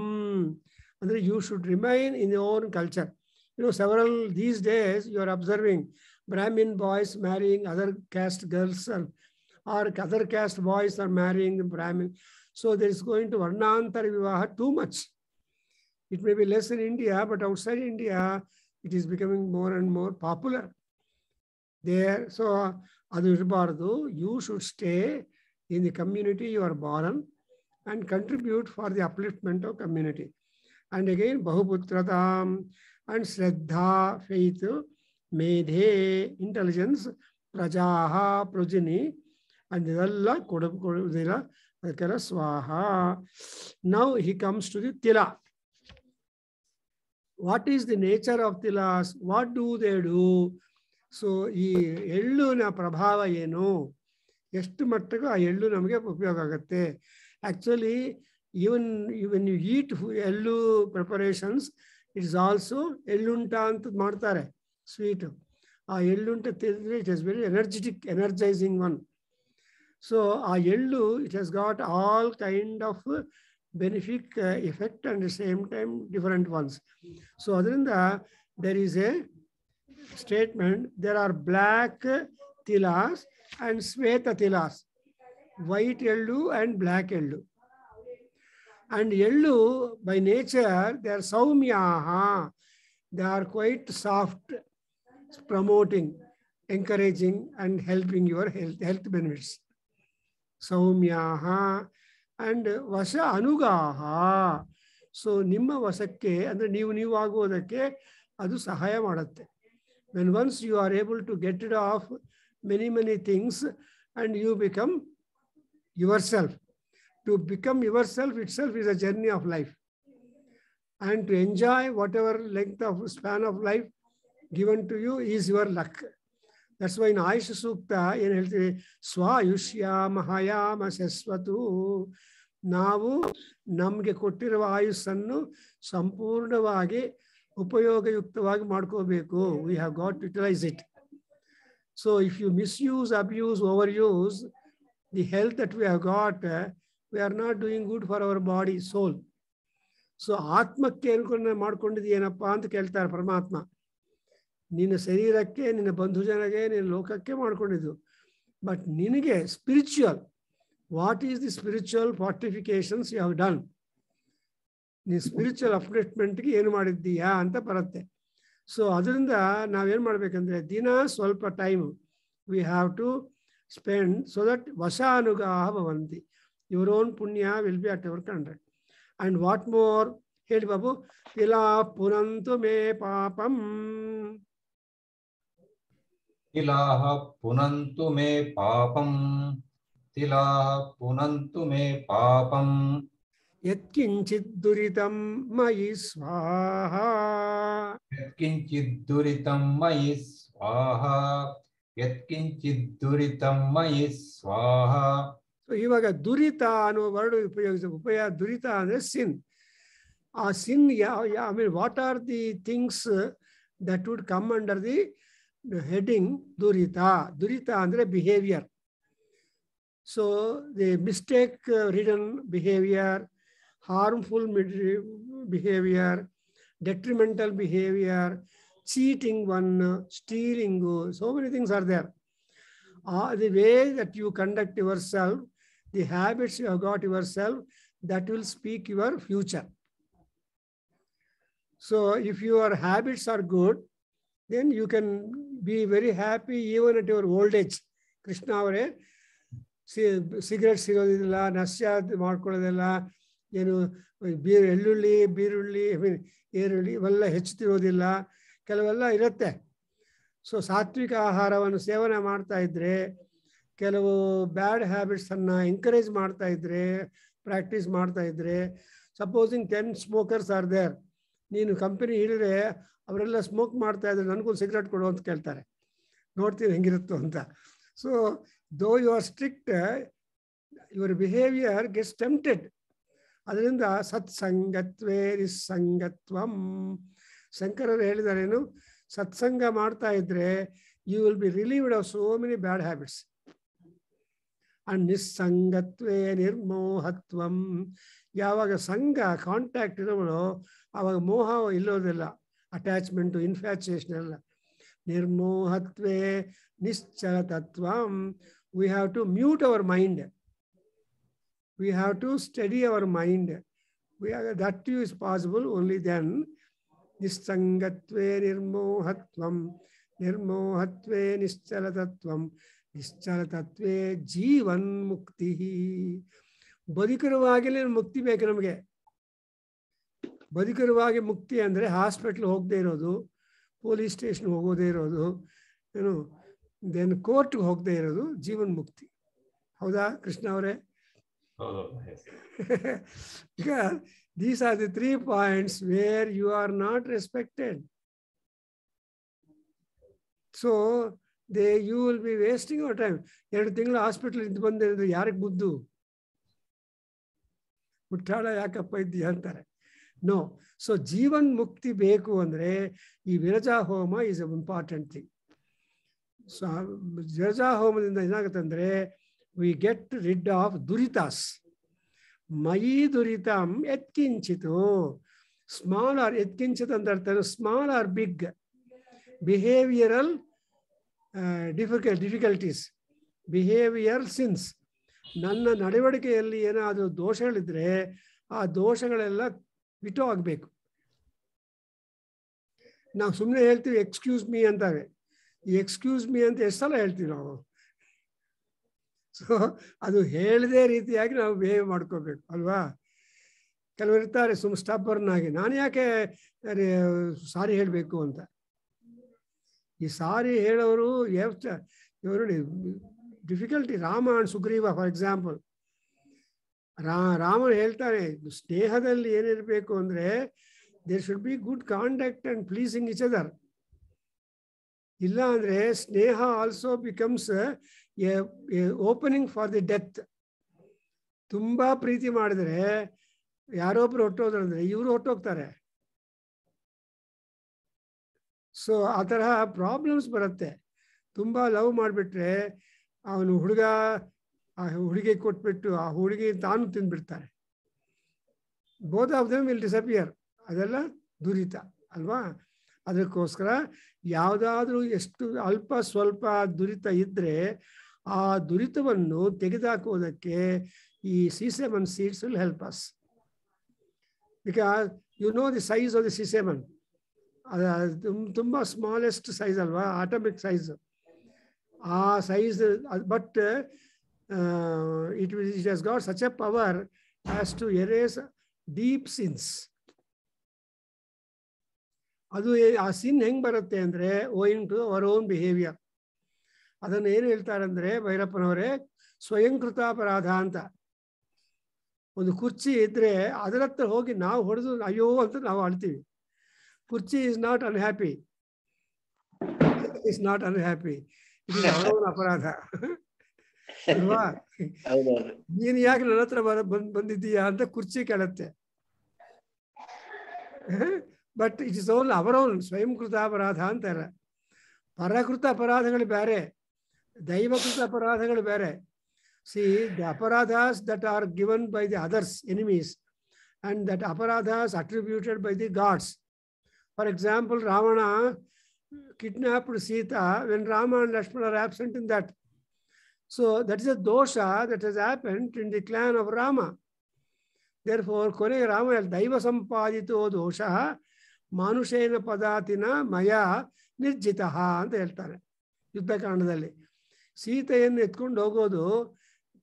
ಅಂದರೆ you should remain in your own culture. Several these days you are observing Brahmin boys marrying other caste girls, or other caste boys are marrying the Brahmin. So there is going to Varnantara Vivaha too much. It may be less in India, but outside India, it is becoming more and more popular there. So adu irbardu. You should stay in the community you are born and contribute for the upliftment of community. And again, Bahuputratam and Shraddha, faith, Medhe, intelligence, Prajaha, progeny, and Dalla Kodapkodila, Swaha. Now he comes to the Tila. What is the nature of Tilas? What do they do? So, ಈ ಎಳ್ಳುನ ಪ್ರಭಾವ ಏನು, ಎಷ್ಟು ಮಟ್ಟಿಗೂ ಆ ಎಳ್ಳು ನಮಗೆ ಉಪಯೋಗ ಆಗುತ್ತೆ. Actually when you eat ಎಳ್ಳು ಪ್ರಿಪರೇಷನ್ಸ್, ಇಟ್ ಇಸ್ ಆಲ್ಸೋ ಎಳ್ಳುಂಟ ಅಂತ ಮಾಡ್ತಾರೆ, ಸ್ವೀಟು. ಆ ಎಳ್ಳುಂಟ ತಿಂದರೆ it is very energising one. So ಆ ಎಳ್ಳು it has got all kind of benefic effect and the same time different once. So ಅದರಿಂದ there is a statement, there are black tilas and sweta tilas, white yellow and black yellow. And yellow by nature they are saumyaha, they are quite soft, promoting, encouraging and helping your health benefits. Saumyaha. And vasha anugaha, so ನಿಮ್ಮ ವಶಕ್ಕೆ ಅಂದರೆ ನೀವು ಆಗುವುದಕ್ಕೆ ಅದು ಸಹಾಯ ಮಾಡುತ್ತೆ. When once you are able to get rid of many things and you become yourself. To become yourself itself is a journey of life. And to enjoy whatever length of span of life given to you is your luck. That's why in Ayush Sukta, ಏನು ಹೇಳ್ತೀವಿ, ಸ್ವಯುಷ್ಯ ಮಹಾಯಾಮ ಶಶ್ವತು. ನಾವು ನಮಗೆ ಕೊಟ್ಟಿರುವ ಆಯುಸ್ಸನ್ನು ಸಂಪೂರ್ಣವಾಗಿ ಉಪಯೋಗಯುಕ್ತವಾಗಿ ಮಾಡ್ಕೋಬೇಕು. We have got to utilize it. So if you misuse, abuse, overuse the health that we have got, we are not doing good for our body, soul. So ಆತ್ಮಕ್ಕೆ ಅನ್ಕೊಂಡು ಮಾಡ್ಕೊಂಡಿದ್ದು ಏನಪ್ಪ ಅಂತ ಕೇಳ್ತಾರೆ ಪರಮಾತ್ಮ. ನಿನ್ನ ಶರೀರಕ್ಕೆ, ನಿನ್ನ ಬಂಧು ಜನಗೆ, ನಿನ್ನ ಲೋಕಕ್ಕೆ ಮಾಡ್ಕೊಂಡಿದ್ದು. ಬಟ್ ನಿನಗೆ spiritual, what is the spiritual fortifications you have done? ನೀನು ಸ್ಪಿರಿಚುವಲ್ ಅಪ್ಲಿಫ್ಟ್ಮೆಂಟ್ಗೆ ಏನು ಮಾಡಿದ್ದೀಯಾ ಅಂತ ಬರುತ್ತೆ. ಸೊ ಅದರಿಂದ ನಾವೇನು ಮಾಡಬೇಕಂದ್ರೆ ದಿನ ಸ್ವಲ್ಪ time we have to spend so that ವಶಾನುಗಾಹ ಭವಂತಿ. Your own punya will be at your kindred. And what more ಹೇಳಿ ಬಾಬು, ತಿಲಾ ಪುನಂತು ಮೇ ಪಾಪಂ. ತಿಲಾಹ ಪುನಂತು ಮೇ ಪಾಪಂ, ತಿಲಾಹ ಪುನಂತು ಮೇ ಪಾಪಂ. ಯತ್ಕಿಂಚಿತ್ ದುರಿತಂ ಮಯಿ ಸ್ವಾಹ, ಯತ್ಕಿಂಚಿತ್ ದುರಿತಂ ಮಯಿ ಸ್ವಾಹ, ಯತ್ಕಿಂಚಿತ್ ದುರಿತಂ ಮಯಿ ಸ್ವಾಹ. ಇವಾಗ ದುರಿತ ಅನ್ನೋ ವರ್ಡ್ ದುರಿತ ಅಂದರೆ ಸಿನ್. ಆ sin I mean what are the things that would come under the heading ದುರಿತ? ದುರಿತ ಅಂದರೆ behaviour. So the mistake ridden behaviour, harmful behavior, detrimental behavior, cheating one, stealing, so many things are there. The way that you conduct yourself, the habits you have got yourself, that will speak your future. So if your habits are good, then you can be very happy even at your old age. Krishna avare cigarettes sigodilla, nasya ಮಾಡ್ಕೊಳ್ಳೋದಿಲ್ಲ, ಏನು ಎಳ್ಳುಳ್ಳಿ, ಬೀರುಳ್ಳಿ, ಈರುಳ್ಳಿ ಇವೆಲ್ಲ ಹೆಚ್ಚುತ್ತಿರೋದಿಲ್ಲ, ಕೆಲವೆಲ್ಲ ಇರುತ್ತೆ. So ಸಾತ್ವಿಕ ಆಹಾರವನ್ನು ಸೇವನೆ ಮಾಡ್ತಾ ಇದ್ರೆ, ಕೆಲವು ಬ್ಯಾಡ್ ಹ್ಯಾಬಿಟ್ಸನ್ನು ಎಂಕರೇಜ್ ಮಾಡ್ತಾ ಇದ್ರೆ, ಪ್ರಾಕ್ಟೀಸ್ ಮಾಡ್ತಾ ಇದ್ರೆ, ಸಪೋಸಿಂಗ್ 10 ಸ್ಮೋಕರ್ಸ್ ಆರ್ ದೇರ್, ನೀನು ಕಂಪನಿ ಹಿಡಿದ್ರೆ ಅವರೆಲ್ಲ ಸ್ಮೋಕ್ ಮಾಡ್ತಾ ಇದ್ರೆ ನನಗೊಂದು ಸಿಗರೇಟ್ ಕೊಡು ಅಂತ ಕೇಳ್ತಾರೆ, ನೋಡ್ತೀನಿ ಹೆಂಗಿರುತ್ತೋ ಅಂತ. So though you are strict, your behaviour gets tempted. ಅದರಿಂದ ಸತ್ಸಂಗತ್ವೇ ನಿಸ್ಸಂಗತ್ವಂ. ಶಂಕರರು ಹೇಳಿದಾರೇನು, ಸತ್ಸಂಗ ಮಾಡ್ತಾ ಇದ್ರೆ you will be relieved of so many bad habits. And ನಿಸ್ಸಂಗತ್ವೇ ನಿರ್ಮೋಹತ್ವಂ. ಯಾವಾಗ ಸಂಘ ಕಾಂಟ್ಯಾಕ್ಟ್ ಇರೋಗಳು ಆವಾಗ ಮೋಹ ಇಲ್ಲೋದಿಲ್ಲ, ಅಟ್ಯಾಚ್ಮೆಂಟು, ಇನ್ಫ್ಯಾಚುಯೇಷನ್ ಎಲ್ಲ. ನಿರ್ಮೋಹತ್ವೇ ನಿಶ್ಚಲತತ್ವಂ. We have to mute our mind. We have to steady our mind. That too is possible only then. Nissangatve nirmohatvam, nirmohatve nischalatatvam, nischalatatve Jeevan ಮುಕ್ತಿ. ಬದುಕಿರುವಾಗಲೇ ಮುಕ್ತಿ ಬೇಕು ನಮಗೆ. ಬದುಕಿರುವಾಗ ಮುಕ್ತಿ ಅಂದರೆ ಹಾಸ್ಪಿಟ್ಲ್ ಹೋಗದೆ ಇರೋದು, ಪೊಲೀಸ್ ಸ್ಟೇಷನ್ ಹೋಗೋದೇ ಇರೋದು, ಏನು ದೆನ್ ಕೋರ್ಟ್ಗೆ ಹೋಗದೆ ಇರೋದು ಜೀವನ್ ಮುಕ್ತಿ. ಹೌದಾ ಕೃಷ್ಣ ಅವರೇ? Because these are the 3 points where you are not respected. So you will be wasting your time. 2 ತಿಂಗಳು ಹಾಸ್ಪಿಟಲ್ ಇದ್ದು ಬಂದಿರೋದು ಯಾರಿಗೆ ಬುದ್ಧು? ಮುಟ್ಟಾಳ ಯಾಕಪ್ಪ ಇದ್ದೀಯ ಅಂತಾರೆ. ನೋ. ಸೊ ಜೀವನ್ ಮುಕ್ತಿ ಬೇಕು ಅಂದರೆ ಈ ವಿರಜಾ ಹೋಮ is a important thing. So ವಿರಜಾ ಹೋಮದಿಂದ ಏನಾಗುತ್ತೆ ಅಂದರೆ we get rid of duritas. Mayi duritam etkinchitu. Small or etkinchit andartanu, small or big behavioral difficulties, behavioral sins. ನನ್ನ ನಡವಳಿಕೆಯಲ್ಲಿ ಏನಾದರೂ ದೋಷಗಳಿದ್ರೆ ಆ ದೋಷಗಳೆಲ್ಲ ಬಿಟ್ಟು ಆಗಬೇಕು. ನಾವು ಸುಮ್ಮನೆ ಹೇಳ್ತೀವಿ ಎಕ್ಸ್ಕ್ಯೂಸ್ ಮೀ ಅಂತಾರೆ. ಈ ಎಕ್ಸ್ಕ್ಯೂಸ್ ಮೀ ಅಂತ ಎಷ್ಟು ಸಲ ಹೇಳ್ತೀವಿ ನಾವು. ಸೊ ಅದು ಹೇಳದೇ ರೀತಿಯಾಗಿ ನಾವು ಬಿಹೇವ್ ಮಾಡ್ಕೋಬೇಕು ಅಲ್ವಾ. ಕೆಲವರು ಇರ್ತಾರೆ ಸ್ಟಬ್ಬರ್ನ್ ಆಗಿ, ನಾನು ಯಾಕೆ ಸಾರಿ ಹೇಳಬೇಕು ಅಂತ. ಈ ಸಾರಿ ಹೇಳೋರು ಇವರು difficulty. Rama and Sugriva for example. ರಾಮನ್ ಹೇಳ್ತಾರೆ ಸ್ನೇಹದಲ್ಲಿ ಏನಿರಬೇಕು ಅಂದರೆ there should be good contact and pleasing each other. ಇಲ್ಲ ಅಂದರೆ ಸ್ನೇಹ also becomes opening for the death. ತುಂಬ ಪ್ರೀತಿ ಮಾಡಿದ್ರೆ ಯಾರೊಬ್ರು ಹೊಟ್ಟೋದ್ರಂದ್ರೆ ಇವರು ಹೊಟ್ಟೋಗ್ತಾರೆ. ಸೊ ಆ ತರಹ ಪ್ರಾಬ್ಲಮ್ಸ್ ಬರುತ್ತೆ. ತುಂಬ ಲವ್ ಮಾಡಿಬಿಟ್ರೆ ಅವನು ಹುಡುಗ ಆ ಹುಡುಗಿ ಕೊಟ್ಬಿಟ್ಟು ಆ ಹುಡುಗಿ ತಾನು ತಿಂದ್ಬಿಡ್ತಾರೆ. Both of them will disappear. ಅದೆಲ್ಲ ದುರಿತ ಅಲ್ವಾ. ಅದಕ್ಕೋಸ್ಕರ ಯಾವುದಾದ್ರೂ ಎಷ್ಟು ಅಲ್ಪ ಸ್ವಲ್ಪ ದುರಿತ ಇದ್ದರೆ ಆ ದುರಿತವನ್ನು ತೆಗೆದುಹಾಕೋದಕ್ಕೆ ಈ sesame seeds will help us. Because you know the size of the sesame. ತುಂಬ ಸ್ಮಾಲೆಸ್ಟ್ ಸೈಜ್ ಅಲ್ವಾ, ಆಟಮಿಕ್ ಸೈಜ್. ಆ size but it has got such a power as to erase deep sins. ಅದು ಆ ಸಿನ್ ಹೆಂಗೆ ಬರುತ್ತೆ ಅಂದರೆ ಓಯಿಂಗ್ ಟು ಅವರ್ ಓನ್ ಬಿಹೇವಿಯರ್. ಅದನ್ನು ಏನು ಹೇಳ್ತಾರೆ ಅಂದರೆ ಭೈರಪ್ಪನವರೇ, ಸ್ವಯಂಕೃತಾಪರಾಧ ಅಂತ. ಒಂದು ಕುರ್ಚಿ ಇದ್ದರೆ ಅದರ ಹತ್ರ ಹೋಗಿ ನಾವು ಹೊಡೆದು ಅಯ್ಯೋ ಅಂತ ನಾವು ಅಳ್ತೀವಿ. ಕುರ್ಚಿ is not unhappy, is not unhappy, it is our own ಅಪರಾಧ ಅಲ್ವಾ. ನೀನು ಯಾಕೆ ನನ್ನ ಹತ್ರ ಬಂದಿದ್ದೀಯಾ ಅಂತ ಕುರ್ಚಿ ಕೇಳುತ್ತೆ. But it is own our own ಸ್ವಯಂಕೃತ ಅಪರಾಧ ಅಂತಾರೆ. ಪರಕೃತ ಅಪರಾಧಗಳು ಬೇರೆ, ದೈವಕೃತ ಅಪರಾಧಗಳು ಬೇರೆ. ಸಿ ದ ಅಪರಾಧಾಸ್ that are given by the others enemies and that ಅಪರಾಧಾಸ್ attributed by the gods. For example, Ravana kidnapped Sita when Rama and Lakshmana are absent in that. So that is a dosha that has happened in the clan of Rama. Therefore, ಕೊನೆಗೆ ರಾಮ ದೈವ ಸಂಪಾದಿತೋ ದೋಷ ಮಾನುಷೇನ ಪದಾತಿನ ಮಯ ನಿರ್ಜಿತ ಅಂತ ಹೇಳ್ತಾರೆ ಯುದ್ಧಕಾಂಡದಲ್ಲಿ. ಸೀತೆಯನ್ನು ಎತ್ಕೊಂಡು ಹೋಗೋದು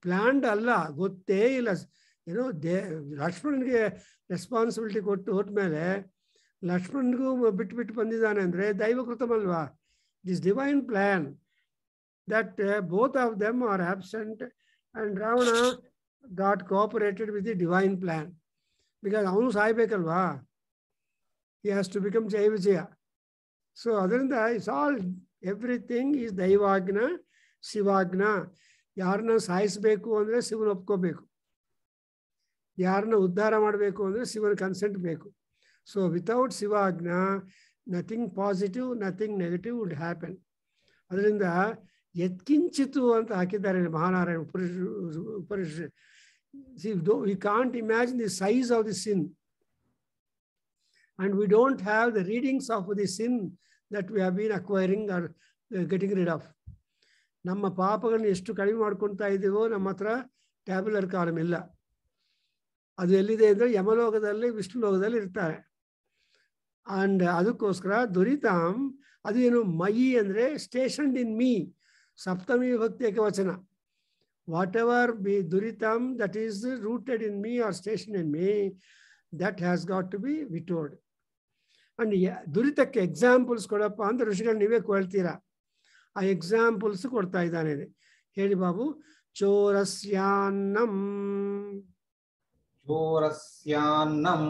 ಪ್ಲ್ಯಾನ್ಡ್ ಅಲ್ಲ, ಗೊತ್ತೇ ಇಲ್ಲ. ಏನೋ ಲಕ್ಷ್ಮಣನಿಗೆ ರೆಸ್ಪಾನ್ಸಿಬಿಲಿಟಿ ಕೊಟ್ಟು ಹೋದ್ಮೇಲೆ ಲಕ್ಷ್ಮಣನಿಗೂ ಬಿಟ್ಟು ಬಂದಿದ್ದಾನೆ ಅಂದರೆ ದೈವಕೃತಮಲ್ವಾ. It is divine plan that both of them are absent and Ravana got cooperated with the divine plan because avanu saaybekalva, he has to become Jai Vijaya. So adrinda it's all, everything is Daivagna, Shivagna. Yarna saayisbeku andre Shivanu opkobeku. ಯಾರನ್ನ ಉದ್ಧಾರ ಮಾಡಬೇಕು ಅಂದರೆ ಶಿವನ consent ಬೇಕು. So without ಶಿವಾಜ್ಞಾ nothing positive, nothing negative would happen. ಅದರಿಂದ ಯತ್ಕಿಂಚಿತು ಅಂತ ಹಾಕಿದ್ದಾರೆ Mahanarayana Upanishad. We can't imagine the size of the sin. And we don't have the readings of the sin that we have been acquiring or getting rid of. ನಮ್ಮ ಪಾಪಗಳನ್ನ ಎಷ್ಟು ಕಡಿಮೆ ಮಾಡ್ಕೊಳ್ತಾ ಇದ್ದೀವೋ ನಮ್ಮ ಹತ್ರ ಟ್ಯಾಬ್ಯುಲರ್ ಕಾಲಮ್ ಇಲ್ಲ. ಅದು ಎಲ್ಲಿದೆ ಅಂದರೆ ಯಮಲೋಕದಲ್ಲಿ, ವಿಷ್ಣು ಲೋಕದಲ್ಲಿ ಇರ್ತಾರೆ. ಅಂಡ್ ಅದಕ್ಕೋಸ್ಕರ ದುರಿತಾಂ, ಅದು ಏನು ಮಯಿ ಅಂದರೆ ಸ್ಟೇಷನ್ಡ್ ಇನ್ ಮೀ, ಸಪ್ತಮಿ ವಿಭಕ್ತಿ ಏಕವಚನ. ವಾಟ್ ಎವರ್ ಬಿ ದುರಿತಾಂ that is rooted in me or station in me, that has got to be ವಿಟೋರ್ಡ್. ಅಂಡ್ ದುರಿತಕ್ಕೆ ಎಕ್ಸಾಂಪಲ್ಸ್ ಕೊಡಪ್ಪ ಅಂತ ಋಷಿಗಳು ನೀವೇ ಕೇಳ್ತೀರಾ. ಆ ಎಕ್ಸಾಂಪಲ್ಸ್ ಕೊಡ್ತಾ ಇದ್ದಾನೆ. ಹೇಳಿ ಬಾಬು. ಚೋರಸ್ಯಾನ್ನಂ ಚೋರಸ್ಯಾನ್ನಂ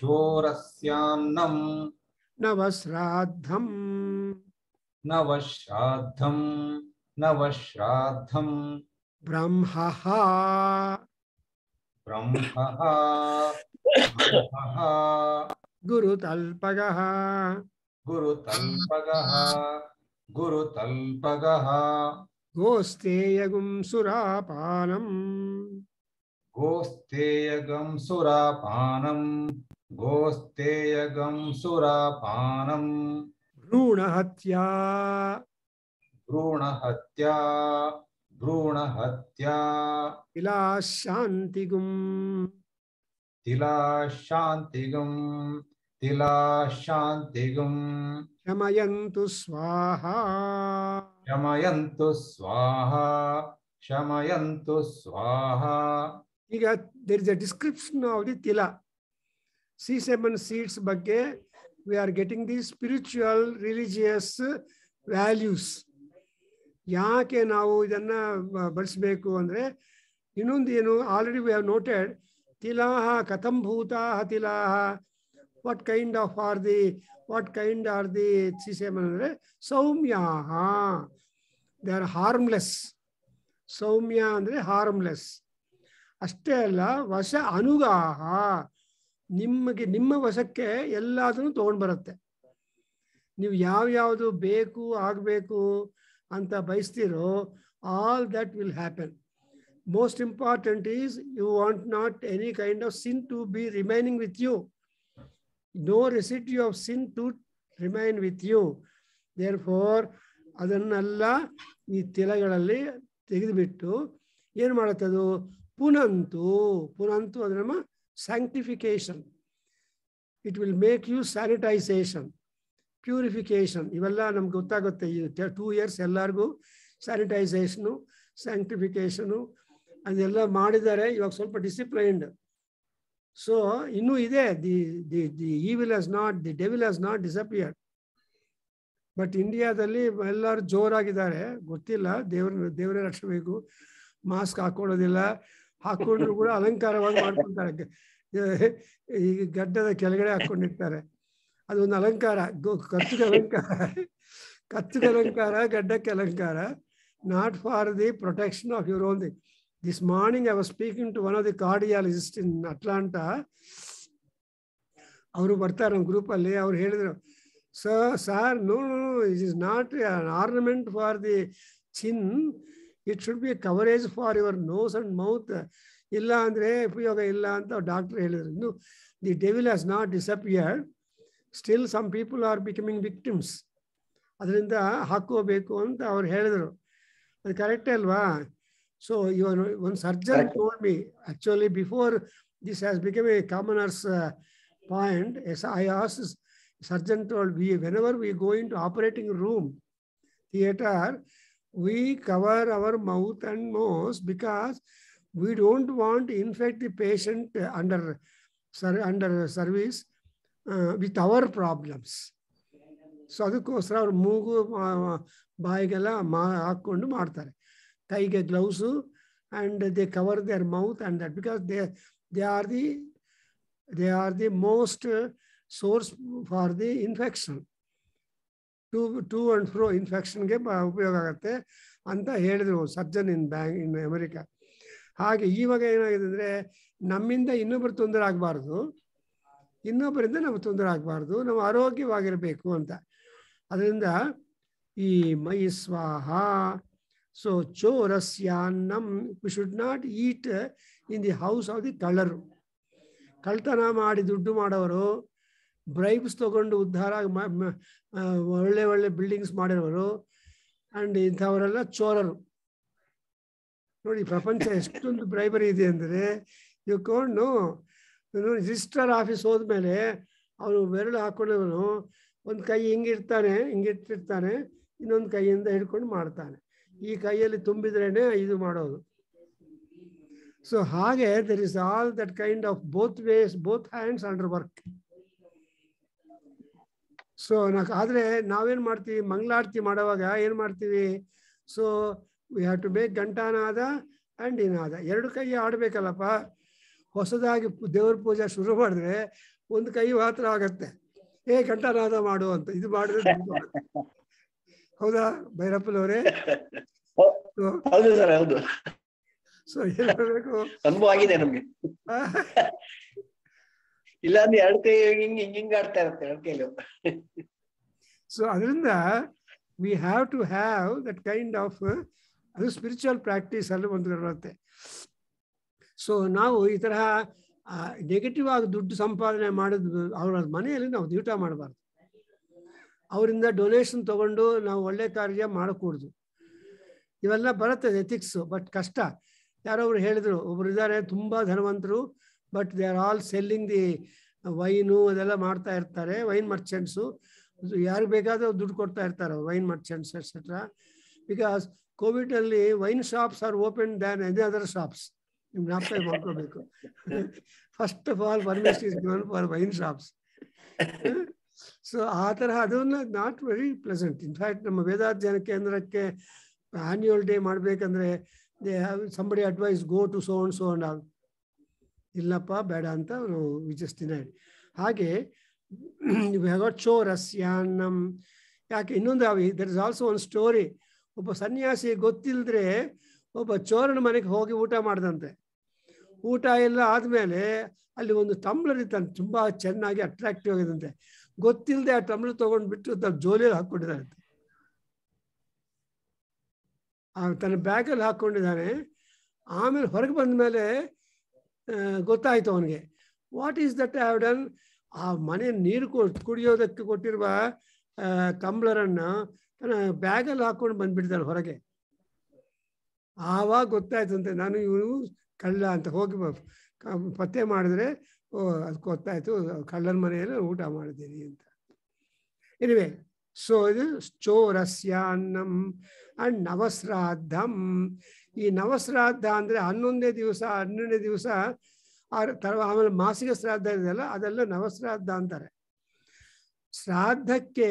ಚೋರಸ್ಯಾನ್ನಂ ನವಶ್ರಾದ್ದಂ ನವಶ್ರಾದ್ದಂ ನವಶ್ರಾದ್ದಂ ಬ್ರಹ್ಮಃ ಬ್ರಹ್ಮಃ ಬ್ರಹ್ಮಃ ಗುರುತಲ್ಪಗಃ ಗುರುತಲ್ಪಗಃ ಗುರುತಲ್ಪಗಃ ಗೋಸ್ತೇಯಗುಂ ಸುರಾಪಾನಂ ಗೋಸ್ತೇಯಗಂ ಸುರಾಪಾನಂ ಗೋಸ್ತೇಯಗಂ ಸುರಾಪಾನಂ ಭ್ರೂಣಹತ್ಯಾ ಭ್ರೂಣಹತ್ಯಾ ಭ್ರೂಣಹತ್ಯಾ ವಿಲಾಶಾಂತಿಗುಂ ತಿಲಾಶಾಂತಿಗಂ ತಿಲಾಶಾಂತಿಗಂ ಶಮಯಂತು ಸ್ವಾಹಾ ಶಮಯಂತು ಸ್ವಾಹಾ ಶಮಯಂತು ಸ್ವಾಹಾ. ಈಗ there is a description of the tila. C7 seeds ಬಗ್ಗೆ we are getting the spiritual religious values. ಯಾಕೆ ನಾವು ಇದನ್ನು ಬಳಸಬೇಕು ಅಂದರೆ ಇನ್ನೊಂದು ಏನು, ಆಲ್ರೆಡಿ ವಿ ಹ್ಯಾವ್ ನೋಟೆಡ್ ತಿಲಾಹ ಕಥಂ ಭೂತಾಹ ತಿಲಾಹ, what kind are the C7 ಅಂದರೆ ಸೌಮ್ಯಾಹ, ದೇ ಆರ್ ಹಾರ್ಮ್ಲೆಸ್. ಸೌಮ್ಯ ಅಂದರೆ ಹಾರ್ಮ್ಲೆಸ್. ಅಷ್ಟೇ ಅಲ್ಲ, ವಶ ಅನುಗಾಹ, ನಿಮಗೆ ನಿಮ್ಮ ವಶಕ್ಕೆ ಎಲ್ಲದನ್ನು ತೊಗೊಂಡು ಬರುತ್ತೆ. ನೀವು ಯಾವ್ಯಾವುದು ಬೇಕು ಆಗಬೇಕು ಅಂತ ಬಯಸ್ತೀರೋ all that will happen. Most important is you want not any kind of sin to be remaining with you. No residue of sin to remain with you. Therefore ಅದನ್ನೆಲ್ಲ ಈ ತಿಲಗಳಲ್ಲಿ ತೆಗೆದುಬಿಟ್ಟು ಏನು ಮಾಡುತ್ತದು, ಪುನಂತು ಅದು ನಮ್ಮ sanctification. It will make you sanitisation, purification. ಇವೆಲ್ಲ ನಮ್ಗೆ ಗೊತ್ತಾಗುತ್ತೆ. ಈ 2 years ಎಲ್ಲರಿಗೂ ಸ್ಯಾನಿಟೈಸೇಷನು, ಸ್ಯಾಂಕ್ಟಿಫಿಕೇಶನು ಅದೆಲ್ಲ ಮಾಡಿದ್ದಾರೆ. ಇವಾಗ ಸ್ವಲ್ಪ ಡಿಸಿಪ್ಲೈನ್ಡ್. ಸೊ ಇನ್ನೂ ಇದೆ. The evil has not, the devil has not disappeared. But ಇಂಡಿಯಾದಲ್ಲಿ ಎಲ್ಲರೂ ಜೋರಾಗಿದ್ದಾರೆ. ಗೊತ್ತಿಲ್ಲ, ದೇವರೇ ರಕ್ಷಬೇಕು. ಮಾಸ್ಕ್ ಹಾಕೊಳ್ಳೋದಿಲ್ಲ, ಹಾಕೊಂಡ್ರು ಕೂಡ ಅಲಂಕಾರವಾಗಿ ಮಾಡ್ಕೊಳ್ತಾರೆ. ಈ ಗಡ್ಡದ ಕೆಳಗಡೆ ಹಾಕೊಂಡಿರ್ತಾರೆ. ಅದೊಂದು ಅಲಂಕಾರ, ಕತ್ತಿಗೆ ಅಲಂಕಾರ, ಗಡ್ಡಕ್ಕೆ ಅಲಂಕಾರ, not for the protection of your own thing. This morning I was speaking to one of the cardiologist in Atlanta. ಅವರು ಬರ್ತಾರೆ ನಮ್ಮ ಗ್ರೂಪಲ್ಲಿ. ಅವ್ರು ಹೇಳಿದರು, sir no, it is not an ornament for the chin, it should be a coverage for your nose and mouth. ಇಲ್ಲ ಅಂದರೆ ಉಪಯೋಗ ಇಲ್ಲ ಅಂತ ಡಾಕ್ಟರ್ ಹೇಳಿದರು. ಇನ್ನು the devil has not disappeared, still some people are becoming victims. ಅದರಿಂದ ಹಾಕೋಬೇಕು ಅಂತ ಅವ್ರು ಹೇಳಿದರು. ಅದು ಕರೆಕ್ಟೇ ಅಲ್ವಾ? So one surgeon told me, actually before this has become a commoner's point, as I asked, surgeon told me, whenever we go into operating room theater, we cover our mouth and nose because we don't want to infect the patient under service with our problems. So ಅದಕ್ಕೋಸ್ಕರ ಅವ್ರು ಮೂಗು ಬಾಯಿಗೆಲ್ಲ ಹಾಕ್ಕೊಂಡು ಮಾಡ್ತಾರೆ. ಕೈಗೆ gloves and they cover their mouth and that, because they are the most source for the infection. To and fro infection ಗೆ ಉಪಯೋಗ ಆಗುತ್ತೆ ಅಂತ ಹೇಳಿದ್ರು ಸರ್ಜನ್ ಇನ್ ಅಮೆರಿಕಾ. ಹಾಗೆ ಇವಾಗ ಏನಾಗಿದೆ ಅಂದರೆ ನಮ್ಮಿಂದ ಇನ್ನೊಬ್ಬರು ತೊಂದರೆ ಆಗಬಾರ್ದು, ಇನ್ನೊಬ್ಬರಿಂದ ನಾವು ತೊಂದರೆ ಆಗಬಾರ್ದು, ನಾವು ಆರೋಗ್ಯವಾಗಿರಬೇಕು ಅಂತ. ಅದರಿಂದ ಈ ಮೈ ಸ್ವಾಹ. ಸೊ ಚೋರಸ್ಯಾನ್ನಂ, we should not eat in the house of the ಕಳ್ಳರು. ಕಳ್ತನ ಮಾಡಿ ದುಡ್ಡು ಮಾಡೋರು, ಬ್ರೈಬ್ಸ್ ತಗೊಂಡು ಉದ್ಧಾರ ಒಳ್ಳೆ ಒಳ್ಳೆ ಬಿಲ್ಡಿಂಗ್ಸ್ ಮಾಡಿರೋರು ಆ್ಯಂಡ್ ಇಂಥವರೆಲ್ಲ ಚೋರರು. ನೋಡಿ ಪ್ರಪಂಚ ಎಷ್ಟೊಂದು ಬ್ರೈಬರಿ ಇದೆ ಅಂದರೆ, ಯು ಕೊಂಡು ರಿಜಿಸ್ಟರ್ ಆಫೀಸ್ ಹೋದ್ಮೇಲೆ ಅವನು ಬೆರಳು ಹಾಕೊಂಡವನು ಒಂದು ಕೈ ಹಿಂಗಿಟ್ಟಿರ್ತಾನೆ, ಇನ್ನೊಂದು ಕೈಯಿಂದ ಹಿಡ್ಕೊಂಡು ಮಾಡ್ತಾನೆ. ಈ ಕೈಯಲ್ಲಿ ತುಂಬಿದ್ರೇನೆ ಇದು ಮಾಡೋದು. ಸೊ ಹಾಗೆ there is all that kind of both ways, both hands under work. So ಆದರೆ ನಾವೇನು ಮಾಡ್ತೀವಿ, ಮಂಗಳಾರತಿ ಮಾಡುವಾಗ ಏನು ಮಾಡ್ತೀವಿ, so we have to make ಘಂಟಾನಾದ ಆ್ಯಂಡ್ ಇನಾದ. ಎರಡು ಕೈ ಆಡಬೇಕಲ್ಲಪ್ಪ. ಹೊಸದಾಗಿ ದೇವ್ರ ಪೂಜೆ ಶುರು ಮಾಡಿದ್ರೆ ಒಂದು ಕೈ ಮಾತ್ರ ಆಗತ್ತೆ, ಘಂಟಾನಾದ ಮಾಡು ಅಂತ. ಇದು ಮಾಡಿದ್ರೆ ಹೌದಾ ಭೈರಪ್ಪನವರೇ? ಹೌದು ಸರ್, ಹೌದು. ಸೊ ಏನ್ ಮಾಡಬೇಕು, ಅನುಭವ ಆಗಿದೆ ನಮ್ಗೆ. ಇಲ್ಲ ಅಂದ್ರೆ ಎರಡು ಕೈ ಹಿಂಗ್ ಆಡ್ತಾ ಇರುತ್ತೆ ಎರಡು ಕೈಲು. ಸೊ ಅದರಿಂದ we have to have that kind of, ಅದು ಸ್ಪಿರಿಚುವಲ್ ಪ್ರಾಕ್ಟೀಸ್ ಅಲ್ಲಿ ಒಂದು ಬರುತ್ತೆ. ಸೊ ನಾವು ಈ ತರಹ ನೆಗೆಟಿವ್ ಆಗಿ ದುಡ್ಡು ಸಂಪಾದನೆ ಮಾಡಿದ್ವಿ ಅವರ ಮನೆಯಲ್ಲಿ ನಾವು ಊಟ ಮಾಡಬಾರ್ದು. ಅವರಿಂದ ಡೊನೇಷನ್ ತಗೊಂಡು ನಾವು ಒಳ್ಳೆ ಕಾರ್ಯ ಮಾಡಕೂಡ್ದು. ಇವೆಲ್ಲ ಬರುತ್ತೆ ಎಥಿಕ್ಸು, ಬಟ್ ಕಷ್ಟ. ಯಾರೊಬ್ರು ಹೇಳಿದ್ರು, ಒಬ್ರು ಇದ್ದಾರೆ ತುಂಬ ಧನವಂತರು, but they are all selling the wine ಅದೆಲ್ಲ ಮಾಡ್ತಾ ಇರ್ತಾರೆ, ವೈನ್ ಮರ್ಚೆಂಟ್ಸು. ಯಾರು ಬೇಕಾದರೂ ದುಡ್ಡು ಕೊಡ್ತಾ ಇರ್ತಾರೆ ವೈನ್ ಮರ್ಚೆಂಟ್ಸ್ ಎಟ್ಸೆಟ್ರಾ. ಬಿಕಾಸ್ ಕೋವಿಡಲ್ಲಿ wine shops are open than any other shops. ನಿಮ್ಗೆ ಜ್ಞಾಪಕ ಮಾಡ್ಕೋಬೇಕು. First of all permission is given for wine shops. So ಆ ತರಹ ಅದನ್ನ ನಾಟ್ ವೆರಿ ಪ್ಲೆಸೆಂಟ್. ಇನ್ಫ್ಯಾಕ್ಟ್ ನಮ್ಮ ವೇದಾಧ್ಯಯನ ಕೇಂದ್ರಕ್ಕೆ ಆನ್ಯುವಲ್ ಡೇ ಮಾಡಬೇಕಂದ್ರೆ they have somebody advise, go to so and so and all. ಇಲ್ಲಪ್ಪ ಬೇಡ ಅಂತ ಅವರು ವಿಚಸ್ ಡಿನೈಡ್. ಹಾಗೆ ಚೋರಸ್ಯಾನ್ನಂ. ಯಾಕೆ ಇನ್ನೊಂದು ದರ್ ಇಸ್ ಆಲ್ಸೋ ಒಂದು ಸ್ಟೋರಿ. ಒಬ್ಬ ಸನ್ಯಾಸಿ ಗೊತ್ತಿಲ್ಲದ್ರೆ ಒಬ್ಬ ಚೋರನ ಮನೆಗೆ ಹೋಗಿ ಊಟ ಮಾಡ್ದಂತೆ. ಊಟ ಎಲ್ಲ ಆದಮೇಲೆ ಅಲ್ಲಿ ಒಂದು ಟಂಬ್ಲರ್ ಇತ್ತಂತೆ, ತುಂಬ ಚೆನ್ನಾಗಿ ಅಟ್ರಾಕ್ಟಿವ್ ಆಗಿದಂತೆ. ಗೊತ್ತಿಲ್ಲದೆ ಆ ಟಂಬ್ಲರ್ ತೊಗೊಂಡ್ಬಿಟ್ಟು ತನ್ನ ಜೋಲಿಯಲ್ಲಿ ಹಾಕ್ಕೊಂಡಿದ್ದಾನಂತೆ, ತನ್ನ ಬ್ಯಾಗಲ್ಲಿ ಹಾಕ್ಕೊಂಡಿದ್ದಾನೆ. ಆಮೇಲೆ ಹೊರಗೆ ಬಂದ ಮೇಲೆ ಗೊತ್ತಾಯ್ತು ಅವನಿಗೆ, what is that I have done. ಆ ಮನೆ ನೀರು ಕುಡಿಯೋದಕ್ಕೆ ಕೊಟ್ಟಿರುವ ಟಂಬ್ಲರನ್ನು ತನ್ನ ಬ್ಯಾಗಲ್ಲಿ ಹಾಕ್ಕೊಂಡು ಬಂದ್ಬಿಟ್ಟಿದ್ದಾನೆ ಹೊರಗೆ. ಆವಾಗ ಗೊತ್ತಾಯ್ತಂತೆ, ನಾನು ಇವನು ಕಳ್ಳ ಅಂತ. ಹೋಗಿ ಪತ್ತೆ ಮಾಡಿದ್ರೆ ಅದು ಗೊತ್ತಾಯ್ತು, ಕಳ್ಳನ ಮನೆಯಲ್ಲಿ ಊಟ ಮಾಡಿದ್ದೀನಿ ಅಂತ. ಎನಿವೆ, ಸೊ ಇದು ಚೋರಸ್ಯಾನ್ನಂ ಅಂಡ್ ನವಶ್ರಾದ್ದಂ. ಈ ನವಶ್ರಾದ್ದ ಅಂದರೆ 11ನೇ ದಿವಸ 12ನೇ ದಿವಸ ಆಮೇಲೆ ಮಾಸಿಕ ಶ್ರಾದ್ದ ಇದೆಯಲ್ಲ, ಅದೆಲ್ಲ ನವಶ್ರಾದ್ದ ಅಂತಾರೆ. ಶ್ರಾದ್ದಕ್ಕೆ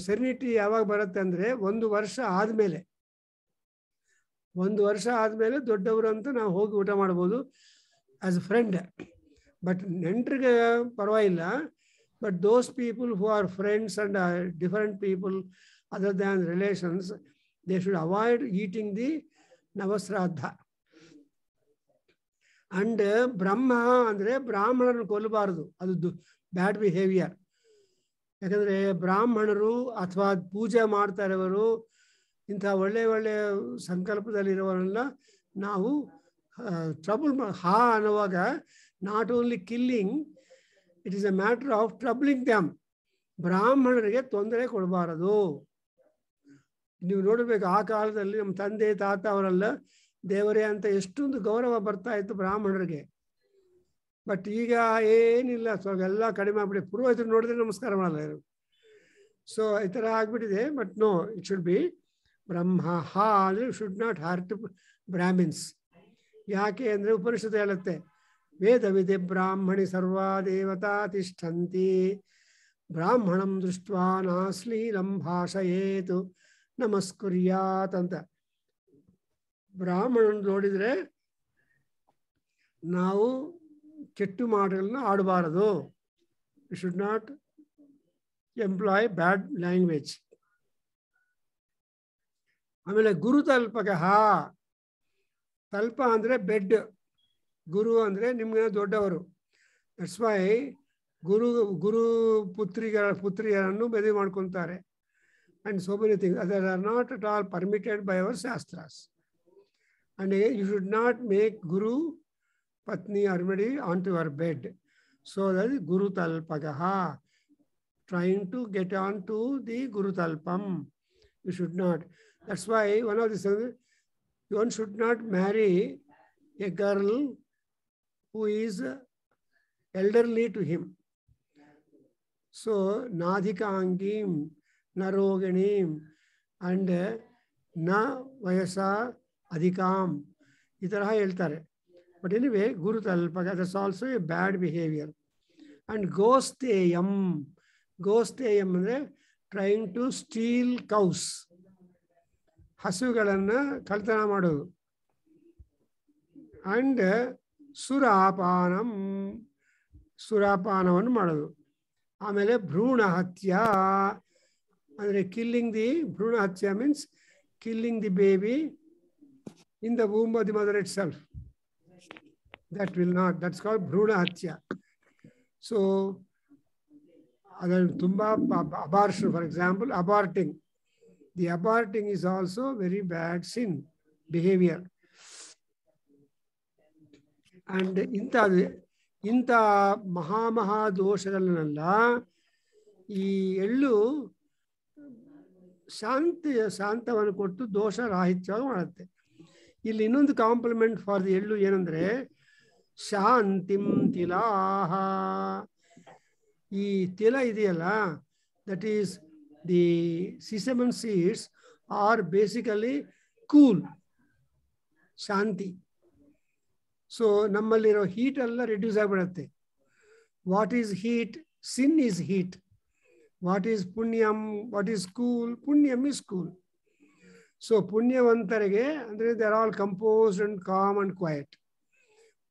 ಸೆರ್ನಿಟಿ ಯಾವಾಗ ಬರುತ್ತೆ ಅಂದರೆ 1 ವರ್ಷ ಆದಮೇಲೆ. 1 ವರ್ಷ ಆದಮೇಲೆ ದೊಡ್ಡವರು ಅಂತ ನಾವು ಹೋಗಿ ಊಟ ಮಾಡ್ಬೋದು ಆಸ್ ಅ ಫ್ರೆಂಡ್. ಬಟ್ ನೆಂಟರಿಗೆ ಪರವಾಗಿಲ್ಲ. But those people who are friends and different people other than relations, they should avoid eating the ನವಶ್ರಾದ್ದ. ಅಂಡ್ ಬ್ರಹ್ಮ ಅಂದರೆ ಬ್ರಾಹ್ಮಣರನ್ನು ಕೊಲ್ಲಬಾರದು, ಅದು ಬ್ಯಾಡ್ ಬಿಹೇವಿಯರ್. ಯಾಕಂದರೆ ಬ್ರಾಹ್ಮಣರು ಅಥವಾ ಪೂಜೆ ಮಾಡ್ತಾ ಇರೋರು, ಇಂಥ ಒಳ್ಳೆ ಒಳ್ಳೆಯ ಸಂಕಲ್ಪದಲ್ಲಿರೋವರೆಲ್ಲ ನಾವು ಟ್ರಬಲ್ ಅನ್ನುವಾಗ not only killing, it is A matter of troubling damn. ಬ್ರಾಹ್ಮಣರಿಗೆ ತೊಂದರೆ ಕೊಡಬಾರದು. ನೀವು ನೋಡಬೇಕು, ಆ ಕಾಲದಲ್ಲಿ ನಮ್ಮ ತಂದೆ ತಾತ ಅವರೆಲ್ಲ ದೇವರೇ ಅಂತ ಎಷ್ಟೊಂದು ಗೌರವ ಬರ್ತಾ ಇತ್ತು ಬ್ರಾಹ್ಮಣರಿಗೆ. ಬಟ್ ಈಗ ಏನಿಲ್ಲ, ಸ್ವಲ್ಪ ಎಲ್ಲ ಕಡಿಮೆ ಆಗ್ಬಿಟ್ಟು ಪುರೋಹಿತರು ನೋಡಿದ್ರೆ ನಮಸ್ಕಾರ ಮಾಡಲ್ಲ ಇವರು. ಸೊ ಈ ಥರ ಆಗ್ಬಿಟ್ಟಿದೆ. But no, it should be ಬ್ರಹ್ಮ ಅಂದರೆ ಶುಡ್ ನಾಟ್ ಹರ್ಟ್ ಬ್ರಾಹ್ಮಿನ್ಸ್. ಯಾಕೆ ಅಂದರೆ ಉಪನಿಷತ್ತು ಹೇಳುತ್ತೆ, ವೇದ ವಿಧಿ ಬ್ರಾಹ್ಮಣಿ ಸರ್ವಾ ದೇವತಾ ತಿಷ್ಠಂತಿ ಬ್ರಾಹ್ಮಣಂ ದೃಷ್ಟ್ವಾ ನಾಶ್ಲೀಲಂ ಭಾಷಯೇತು ನಮಸ್ಕುರ್ಯಾತ್ ಅಂತ. ಬ್ರಾಹ್ಮಣನ ನೋಡಿದರೆ ನಾವು ಕೆಟ್ಟು ಮಾತುಗಳನ್ನ ಆಡಬಾರದು. You should not employ bad language. ಆಮೇಲೆ ಗುರುತಲ್ಪಕ, ತಲ್ಪ ಅಂದರೆ ಬೆಡ್, ಗುರು ಅಂದರೆ ನಿಮ್ಗೆ ದೊಡ್ಡವರು. ದಟ್ಸ್ ವೈ ಗುರು ಪುತ್ರಿಯರನ್ನು ಮದುವೆ ಮಾಡ್ಕೊತಾರೆ. And so many things that are not at all permitted by our shastras. And again, you should not make Guru Patni Armadi onto your bed. So that is Guru Talpagaha. Trying to get on to the Guru Talpam. You should not. That's why one of the things, one should not marry a girl who is elderly to him. So Nadhikangim, Naroganim, and Na Vayasa Adhikam. Itaraha heltare. But anyway, Guru Talpaga, that's also a bad behavior. And Ghosteyam. Ghosteyam is trying to steal cows. ಹಸುಗಳನ್ನು ಕಳ್ತನ ಮಾಡೋದು. And ಸುರಾಪಾನವನ್ನು ಮಾಡೋದು. ಆಮೇಲೆ ಭ್ರೂಣ ಹತ್ಯ ಅಂದರೆ killing the ಭ್ರೂಣ ಹತ್ಯ means killing the baby in the womb of the mother itself. That will not, that's called ಭ್ರೂಣ ಹತ್ಯ. ಸೊ ಅದರಲ್ಲಿ ತುಂಬ abortion, for example aborting. The aborting is also very bad sin behavior. And ಇಂಥ ಮಹಾ ದೋಷಗಳನ್ನೆಲ್ಲ ಈ ಎಳ್ಳು ಶಾಂತವನ್ನು ಕೊಟ್ಟು ದೋಷ ರಾಹಿತ್ಯವಾಗಿ ಮಾಡುತ್ತೆ. ಇಲ್ಲಿ ಇನ್ನೊಂದು ಕಾಂಪ್ಲಿಮೆಂಟ್ ಫಾರ್ ದಿ ಎಳ್ಳು ಏನಂದ್ರೆ ಶಾಂತಿಂ ತಿಲಾಹ. ಈ ತಿಲ ಇದೆಯಲ್ಲ, that is the sesame seeds are basically cool, shanti. So nammalliro heat alla reduce agibidutte. What is heat? Sin is heat. What is punyam? What is cool? Punyam is cool. So punyavantarige andre they are all composed and calm and quiet.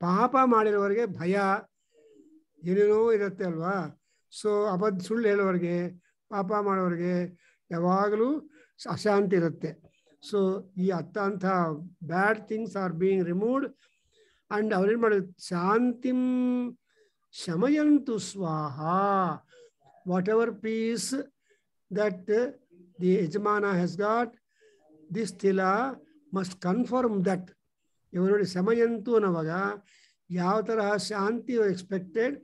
Papa ಮಾಡಿರೋರಿಗೆ ಭಯ ಏನೇನೋ ಇರುತ್ತೆ ಅಲ್ವಾ. So ಸುಳ್ಳು ಹೇಳೋರಿಗೆ, ಪಾಪ ಮಾಡೋರಿಗೆ ಯಾವಾಗಲೂ ಅಶಾಂತಿ ಇರುತ್ತೆ. ಸೊ ಈ ಅಂಥ bad things are being removed. And ಅವ್ರೇನು ಮಾಡೋದು, ಶಾಂತಿಂ ಶಮಯಂತು ಸ್ವಾಹ. Whatever peace that the ಯಜಮಾನ has got, this tila must confirm that. ಇವಾಗ ನೋಡಿ, ಶಮಯಂತು ಅನ್ನೋವಾಗ ಯಾವ ತರಹ ಶಾಂತಿ ಎಕ್ಸ್ಪೆಕ್ಟೆಡ್,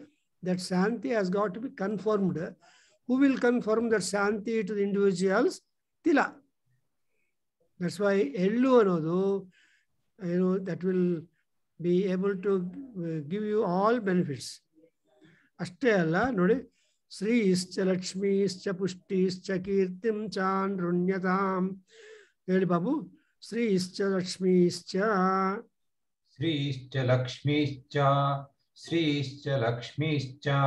ದಟ್ ಶಾಂತಿ has got to be confirmed. Who will confirm that shanti to the individuals? Tila. That's why ellu anodu, that will be able to give you all benefits. Ashte alla nodi, Sri ischa Lakshmi ischa Pushti ischa Kirtim chan runyatam. Heli babu, Sri ischa Lakshmi ischa. Sri ischa Lakshmi ischa. Sri ischa Lakshmi ischa.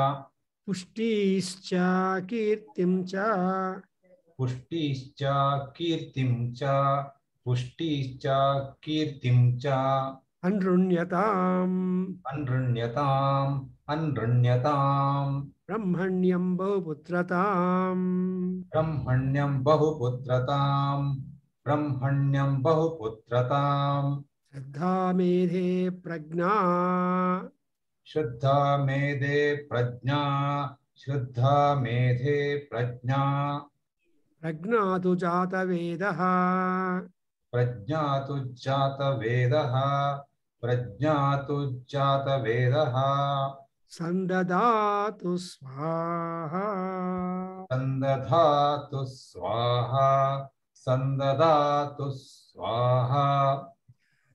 Pushtischa kirtim cha. Pushtischa kirtim cha. Pushtischa kirtim cha. Anrunyatam. Anrunyatam. Anrunyatam. Brahmanyam bahuputratam. Brahmanyam bahuputratam. Brahmanyam bahuputratam. Shraddha medhe prajna. Shraddha medhe prajna. Shraddha medhe prajna. Prajnatu jata vedaha. Prajnatu jata vedaha. Prajnatu jata vedaha. Sandadatu swaha. Sandadhatu swaha. Sandadhatu swaha.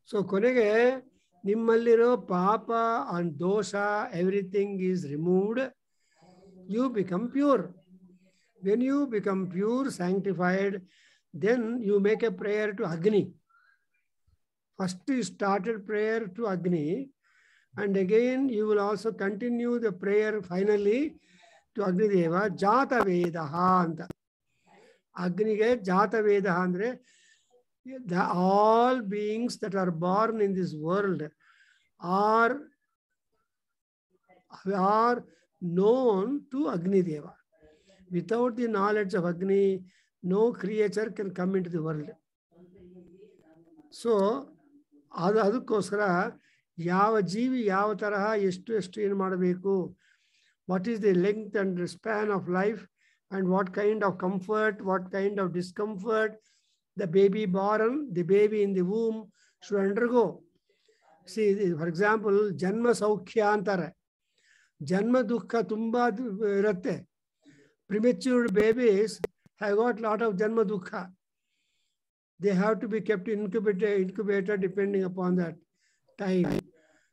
So ಕೊನೆಗೆ ನಿಮ್ಮಲ್ಲಿರೋ ಪಾಪ and dosha, everything is removed. You become pure. When you become pure, sanctified, then you make a prayer to Agni. First you started prayer to Agni, and again you will also continue the prayer finally to Agni Deva. Jata Vedaha anta. Agniಗೆ Jata Vedaha andre all beings that are born in this world are known to Agni Deva. Without the knowledge of Agni, no creature can come into the world. So ಅದಕ್ಕೋಸ್ಕರ ಯಾವ ಜೀವಿ ಯಾವ ತರಹ ಎಷ್ಟು ಏನು ಮಾಡಬೇಕು, what is the length and span of life and what kind of comfort, what kind of discomfort the baby born, the baby in the womb should undergo. See, for example, janma saukhya antare, janma dukha tumba irutte. Premature babies have got lot of janma dukha. They have to be kept incubator depending upon that time.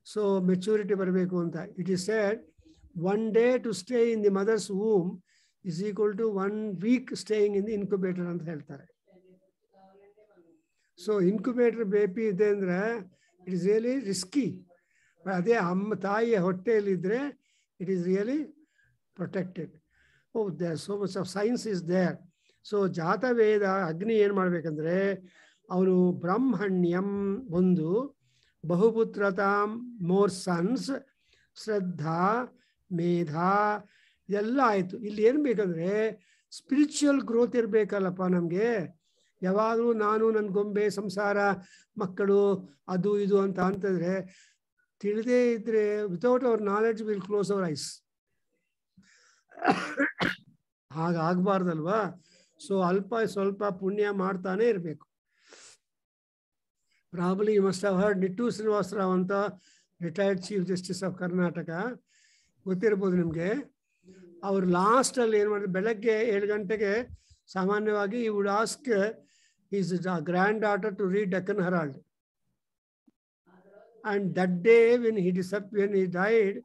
So maturity barabeku anta. It is said 1 day to stay in the mother's womb is equal to 1 week staying in the incubator ಅಂತ ಹೇಳ್ತಾರೆ. So incubator baby ಇದೆ ಅಂದರೆ it is really risky. ಅದೇ ತಾಯಿಯ ಹೊಟ್ಟೆಯಲ್ಲಿದ್ದರೆ it is really protected. Oh there so much of science is there. So ಜಾತವೇದ ಅಗ್ನಿ ಏನು ಮಾಡಬೇಕಂದ್ರೆ ಅವನು ಬ್ರಹ್ಮಣ್ಯಂ ಒಂದು, ಬಹುಪುತ್ರತಾಂ ಮೋರ್ ಸನ್ಸ್, ಶ್ರದ್ಧಾ, ಮೇಧಾ ಎಲ್ಲ ಆಯಿತು. ಇಲ್ಲಿ ಏನು ಬೇಕಂದ್ರೆ ಸ್ಪಿರಿಚುವಲ್ ಗ್ರೋತ್ ಇರಬೇಕಲ್ಲಪ್ಪ ನಮಗೆ. ಯಾವಾಗಲೂ ನಾನು ನನ್ನ ಗೊಂಬೆ ಸಂಸಾರ ಮಕ್ಕಳು ಅದು ಇದು ಅಂತ ಅಂತಂದರೆ ತಿಳಿದೇ ಇದ್ರೆ without hour knowledge will close our eyes. ಹಾಗಾಗಬಾರ್ದಲ್ವಾ. So ಅಲ್ಪ ಸ್ವಲ್ಪ ಪುಣ್ಯ ಮಾಡ್ತಾನೆ ಇರಬೇಕು. Probably you must have heard Nittur Srinivasa Rao ಅಂತ retired chief justice of Karnataka, ಗೊತ್ತಿರ್ಬೋದು ನಿಮಗೆ. ಅವ್ರು ಲಾಸ್ಟಲ್ಲಿ ಏನು ಮಾಡಿದ್ರು, ಬೆಳಗ್ಗೆ 7 ಗಂಟೆಗೆ ಸಾಮಾನ್ಯವಾಗಿ he would ask his granddaughter to read Deccan Herald. And that day when he died,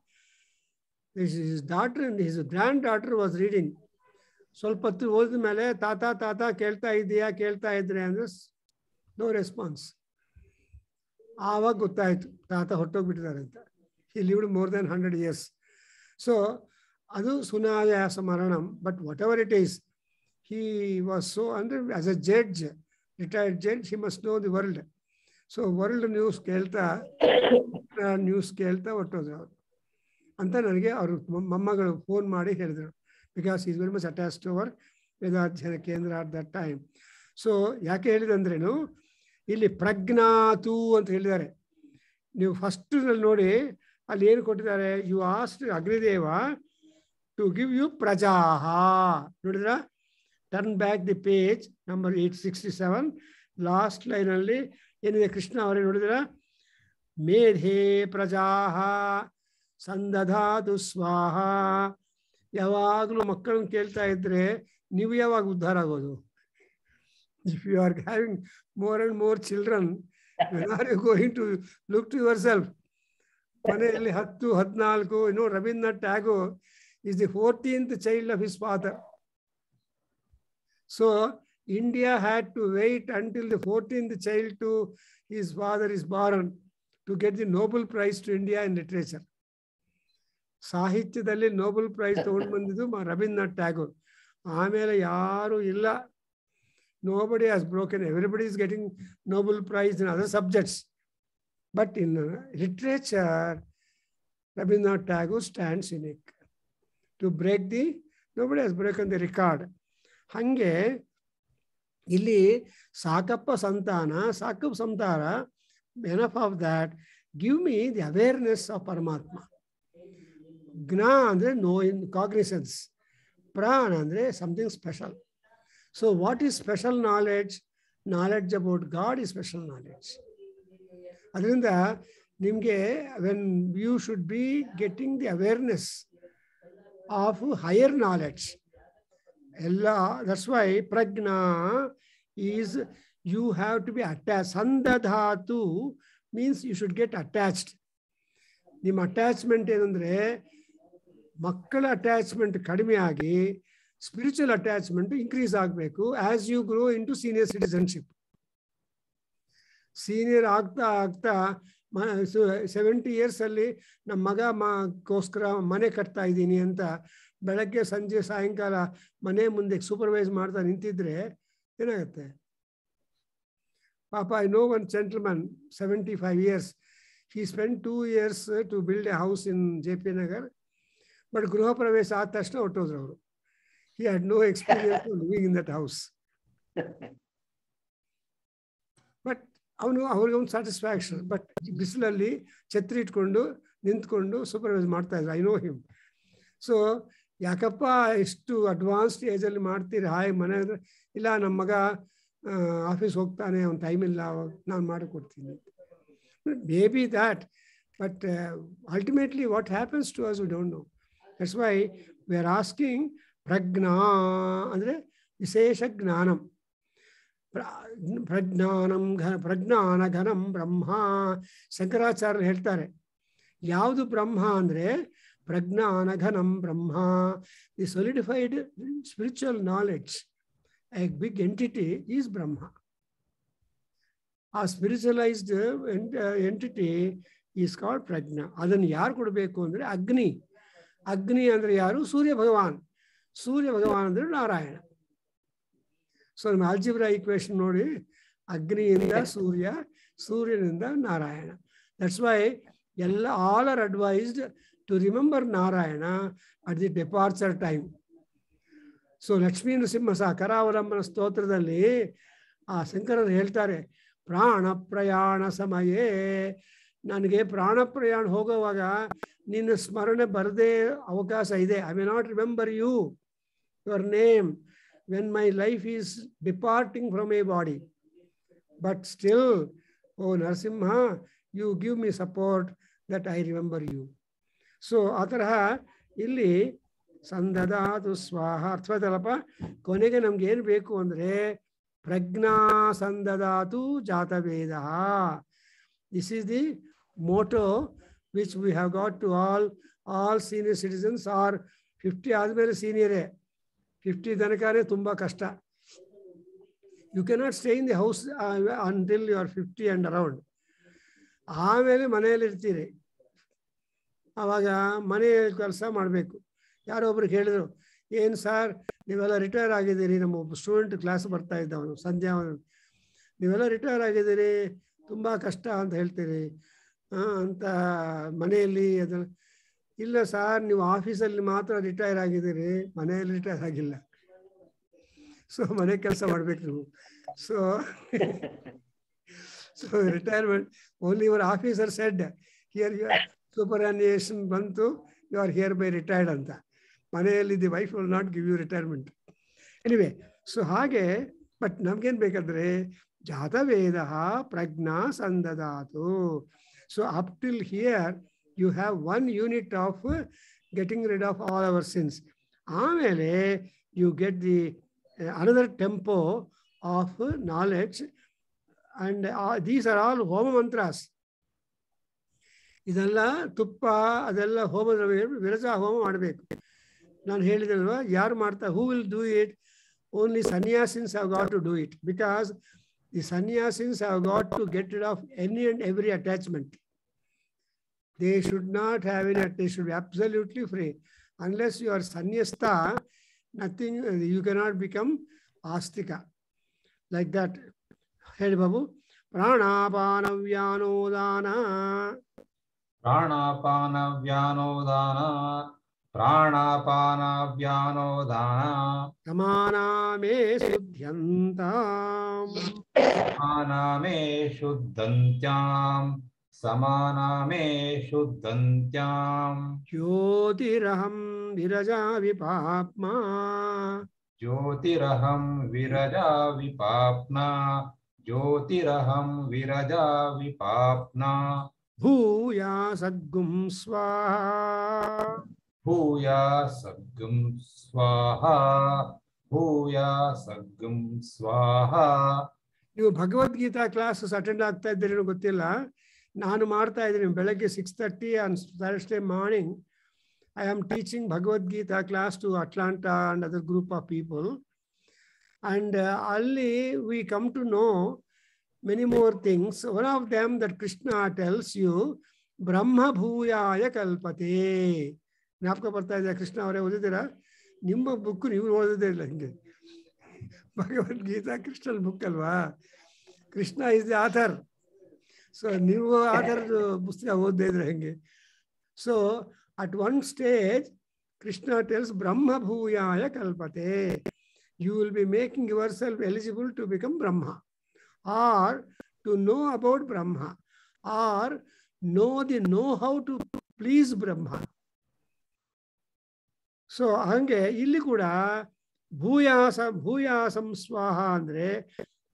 his granddaughter was reading. ಸ್ವಲ್ಪ ಹೊತ್ತು ಓದಿದ ಮೇಲೆ ತಾತ ಕೇಳ್ತಾ ಇದ್ರೆ ಅಂದರೆ ನೋ ರೆಸ್ಪಾನ್ಸ್. ಆವಾಗ ಗೊತ್ತಾಯಿತು ತಾತ ಹೊರಟೋಗ್ಬಿಟ್ಟಿದ್ದಾರೆ ಅಂತ. he lived more than 100 years. So ಅದು ಸುನಾಯಾಸ ಮರಣಂ. But whatever it is, he was so under as a judge, retired judge, he must know the world. So world news ಕೇಳ್ತಾ ಹೊರಟೋದ್ರು ಅವರು ಅಂತ ನನಗೆ ಅವರು ಮೊಮ್ಮಗಳು ಫೋನ್ ಮಾಡಿ ಹೇಳಿದರು. Because is very much attach to our ವೇದಾಧ್ಯಯನ ಕೇಂದ್ರ ಅಟ್ ದಟ್ ಟೈಮ್. ಸೊ ಯಾಕೆ ಹೇಳಿದಂದ್ರೇನು, ಇಲ್ಲಿ ಪ್ರಜ್ಞಾತು ಅಂತ ಹೇಳಿದ್ದಾರೆ. ನೀವು ಫಸ್ಟ್ನಲ್ಲಿ ನೋಡಿ ಅಲ್ಲಿ ಏನು ಕೊಟ್ಟಿದ್ದಾರೆ, you asked Agnideva to give you ಪ್ರಜಾಹ. ನೋಡಿದ್ರ, turn back the page number 867 last ಲೈನಲ್ಲಿ ಏನಿದೆ ಕೃಷ್ಣ ಅವರೇ ನೋಡಿದ್ರ, ಮೇಧೇ ಪ್ರಜಾಹ ಸಂದಧಾತು ಸ್ವಾಹ. ಯಾವಾಗಲೂ ಮಕ್ಕಳನ್ನು ಕೇಳ್ತಾ ಇದ್ರೆ ನೀವು ಯಾವಾಗ ಉದ್ಧಾರ ಆಗೋದು? If you are having more and more children, when are you going to look to yourself? ಮನೆಯಲ್ಲಿ 10, 14, Rabindranath Tagore is the 14th child of his father. So India had to wait until the 14th child to his father is born to get the Nobel Prize to India in literature. ಸಾಹಿತ್ಯದಲ್ಲಿ Nobel prize ತಗೊಂಡು ಬಂದಿದ್ದು ರವೀಂದ್ರನಾಥ್ ಟ್ಯಾಗೋರ್. ಆಮೇಲೆ ಯಾರು ಇಲ್ಲ. Nobody has broken. Everybody is getting Nobel Prize in other subjects. But in literature, Rabindranath Tagore stands unique. To break nobody has broken the record. Hange, ಇಲ್ಲಿ ಸಾಕಪ್ಪ ಸಂತಾನ, enough of that, give me the awareness of Paramatma. Gna andre knowing, cognizance. Prana andre something special. So what is special knowledge? Knowledge about God is special knowledge. Adrinda nimge, when you should be getting the awareness of higher knowledge. That's why prajna is you have to be attached. Sandadhatu means you should get attached. Nim attachment enandre makkala attachment kadime agi spiritual attachment increase ಆಗಬೇಕು as you grow into senior citizenship. Senior ಆಗ್ತಾ 70 years ಅಲ್ಲಿ ನಮ್ಮ ಮಗಗೋಸ್ಕರ ಮನೆ ಕಟ್ತಾ ಇದ್ದೀನಿ ಅಂತ ಬೆಳಗ್ಗೆ ಸಂಜೆ ಸಾಯಂಕಾಲ ಮನೆ ಮುಂದೆ ಸೂಪರ್ವೈಸ್ ಮಾಡ್ತಾ ನಿಂತಿದ್ರೆ ಏನಾಗುತ್ತೆ? ಪಾಪ, I know one gentleman, 75 years. He spent 2 years to build a house in JP Nagar, but ಗೃಹ ಪ್ರವೇಶ ಆದ ತಕ್ಷಣ ಹೊರಟೋದ್ರು ಅವರು. He had no experience of living in that house. But ಅವ್ರಿಗೆ ಒಂದು ಸ್ಯಾಟಿಸ್ಫ್ಯಾಕ್ಷನ್. ಬಟ್ ಬಿಸಿಲಲ್ಲಿ ಛತ್ರಿ ಇಟ್ಕೊಂಡು ನಿಂತ್ಕೊಂಡು ಸೂಪರ್ವೈಸ್ ಮಾಡ್ತಾ ಇದ್ರು. I know him. ಸೊ ಯಾಕಪ್ಪ ಇಷ್ಟು ಅಡ್ವಾನ್ಸ್ಡ್ ಏಜಲ್ಲಿ ಮಾಡ್ತೀರಿ, ಹಾಯ್ ಮನೆ ಇಲ್ಲ ನಮ್ಮ ಮಗ ಆಫೀಸ್ ಹೋಗ್ತಾನೆ, ಅವ್ನು ಟೈಮ್ ಇಲ್ಲ, ನಾನು ಮಾಡಿಕೊಡ್ತೀನಿ. Maybe that, but ultimately what happens to us we don't know. That's why we are asking ಪ್ರಜ್ಞಾ ಅಂದರೆ ವಿಶೇಷ ಜ್ಞಾನಂ. ಪ್ರಜ್ಞಾನ ಘನಂ ಬ್ರಹ್ಮ. ಶಂಕರಾಚಾರ್ಯರು ಹೇಳ್ತಾರೆ ಯಾವುದು ಬ್ರಹ್ಮ ಅಂದರೆ ಪ್ರಜ್ಞಾನ ಘನಂ ಬ್ರಹ್ಮ, the solidified spiritual knowledge, a big entity is Brahma. ಆ ಸ್ಪಿರಿಚುವಲೈಸ್ಡ್ ಎಂಟಿಟಿ ಈಸ್ ಕಾಲ್ಡ್ ಪ್ರಜ್ಞಾ. ಅದನ್ನು ಯಾರು ಕೊಡಬೇಕು ಅಂದರೆ ಅಗ್ನಿ. ಅಗ್ನಿ ಅಂದರೆ ಯಾರು? ಸೂರ್ಯ ಭಗವಾನ್. ಸೂರ್ಯ ಭಗವಾನ್ ಅಂದರೆ ನಾರಾಯಣ. ಸೊ ನಿಮ್ಮ ಆಲ್ಜಿಬ್ರಾ ಈಕ್ವೇಶನ್ ನೋಡಿ, ಅಗ್ನಿಯಿಂದ ಸೂರ್ಯ, ಸೂರ್ಯನಿಂದ Narayana. That's why all are advised to remember Narayana at the departure time. ಸೊ ಲಕ್ಷ್ಮೀ ನರಸಿಂಹ ಕರಾವಲಂಬನ ಸ್ತೋತ್ರದಲ್ಲಿ ಆ ಶಂಕರರು ಹೇಳ್ತಾರೆ, ಪ್ರಾಣ ಪ್ರಯಾಣ ಸಮಯೇ, ನನಗೆ ಪ್ರಾಣ ಪ್ರಯಾಣ ಹೋಗುವಾಗ ನಿನ್ನ ಸ್ಮರಣೆ ಬರದೇ ಅವಕಾಶ ಇದೆ. I may not remember you, your name, when my life is departing from a body. But still, oh Narasimha, you give me support that I remember you. So ಆ ತರಹ ಇಲ್ಲಿ ಸಂದದಾತು ಸ್ವಾಹ ಅರ್ಥವದಲ್ಲಪ್ಪ. ಕೊನೆಗೆ ನಮ್ಗೆ ಏನು ಬೇಕು ಅಂದರೆ ಪ್ರಜ್ಞಾ ಸಂದದಾತು ಜಾತವೇದ. This is the motto which we have got to all senior citizens. Or 50 ಆದಮೇಲೆ ಸೀನಿಯರೇ, 50 ತನಕನೇ ತುಂಬ ಕಷ್ಟ. You cannot stay in the house until you are 50 and around. ಆಮೇಲೆ ಮನೆಯಲ್ಲಿರ್ತೀರಿ, ಆವಾಗ ಮನೆ ಕೆಲಸ ಮಾಡಬೇಕು. ಯಾರೋ ಒಬ್ರಿಗೆ ಹೇಳಿದ್ರು, ಏನು ಸರ್ ನೀವೆಲ್ಲ ರಿಟೈರ್ ಆಗಿದ್ದೀರಿ, ನಮ್ಮ ಒಬ್ಬ ಸ್ಟೂಡೆಂಟ್ ಕ್ಲಾಸ್ ಬರ್ತಾ ಇದ್ದವನು ಸಂಧ್ಯಾ, ನೀವೆಲ್ಲ ರಿಟೈರ್ ಆಗಿದ್ದೀರಿ, ತುಂಬ ಕಷ್ಟ ಅಂತ ಹೇಳ್ತೀರಿ ಅಂತ ಮನೆಯಲ್ಲಿ. ಅದು ಇಲ್ಲ ಸರ್, ನೀವು ಆಫೀಸಲ್ಲಿ ಮಾತ್ರ ರಿಟೈರ್ ಆಗಿದ್ದೀರಿ, ಮನೆಯಲ್ಲಿ ರಿಟೈರ್ ಆಗಿಲ್ಲ. ಸೊ ಮನೆ ಕೆಲಸ ಮಾಡಬೇಕು ನೀವು. So retirement only your officer said here your superannuation ಬಂತು, you are hereby retired ಅಂತ. ಮನೆಯಲ್ಲಿ the wife will not give you retirement. Anyway, so ಹಾಗೆ. ಬಟ್ ನಮ್ಗೇನು ಬೇಕಂದ್ರೆ ಜಾತವೇದ ಪ್ರಜ್ಞಾ ಸಂದದಾತು. So up till here you have 1 unit of getting rid of all our sins. ಆಮೇಲೆ you get the another tempo of knowledge. And these are all homa mantras. ಇದೆಲ್ಲ ತುಪ್ಪ ಅದೆಲ್ಲ ಹೋಮದ ವಿರಜ ಹೋಮ ಮಾಡಬೇಕು. ನಾನು ಹೇಳಿದಲ್ವ, ಯಾರು ಮಾಡ್ತಾ, who will do it? Only sannyasins have got to do it, because the sannyasins have got to get rid of any and every attachment. They should not have in they should be absolutely free. Unless you are ಸನ್ಯಸ್ತ, nothing, you cannot become ಆಸ್ತಿಕ like that. ಹೇಳಿ ಬಾಬು. ಪ್ರಾಣಾಪಾನ ವ್ಯಾನೋದಾನ, ಪ್ರಾಣಾಪಾನ ವ್ಯಾನೋದಾನ, ಪ್ರಾಣಾಪಾನ ವ್ಯಾನೋದಾನ, ಸಮಾನಾಮೇ ಶುದ್ಧ್ಯಂತಾಂ, ಸಮಾನಾಮೇ ಶುದ್ಧಂತ್ಯಾಂ, ಸಮಾನಾಮೇ ಶುದ್ಧಂತ್ಯಾಂ. ಜ್ಯೋತಿರಹಂ ವಿರಜಾ ವಿಪಾಪ್ಮಾ, ಜ್ಯೋತಿರಹಂ ವಿರಜಾ ವಿಪಾಪ್ನಾ, ಜ್ಯೋತಿರಹಂ ವಿರಜಾ ವಿಪಾಪ್ನಾ. ಭೂಯಾ ಸದ್ಗುಂ ಸ್ವಾಹಾ, ಭೂಯಾ ಸದ್ಗುಂ ಸ್ವಾಹಾ, ಭೂಯಾ ಸದ್ಗುಂ ಸ್ವಾಹಾ. ನೀವು Bhagavad Gita classes attend ಆಗ್ತಾ ಇದ್ದೀರೇನೋ ಗೊತ್ತಿಲ್ಲ, ನಾನು ಮಾಡ್ತಾ ಇದ್ದೀನಿ. ಬೆಳಗ್ಗೆ 6:30 on Thursday morning I am teaching Bhagavad Gita class to Atlanta and other group of people. And ali we come to know many more things. One of them that Krishna tells you, Brahma Bhuyaya Kalpate. ಜ್ಞಾಪಕ ಬರ್ತಾ ಇದೆ? ಕೃಷ್ಣ ಅವರೇ ಓದಿದ್ದೀರಾ? ನಿಮ್ಮ book ನೀವು ಓದಿದೇ ಇಲ್ಲ ಹಿಂಗೆ. Bhagavad Gita Krishnan book ಅಲ್ವಾ? Krishna is the author. So ನೀವು ಆಥರ್ ಪುಸ್ತಕ ಓದದೇ ಇದ್ರೆ ಹೆಂಗೆ? So at one stage, Krishna tells Brahma Bhuyaya Kalpate. You will be making yourself eligible to become Brahma or to know about Brahma or know how to please Brahma. So ಹಂಗೆ ಇಲ್ಲಿ ಕೂಡ ಭೂಯಾಸಂ ಸ್ವಾಹ ಅಂದರೆ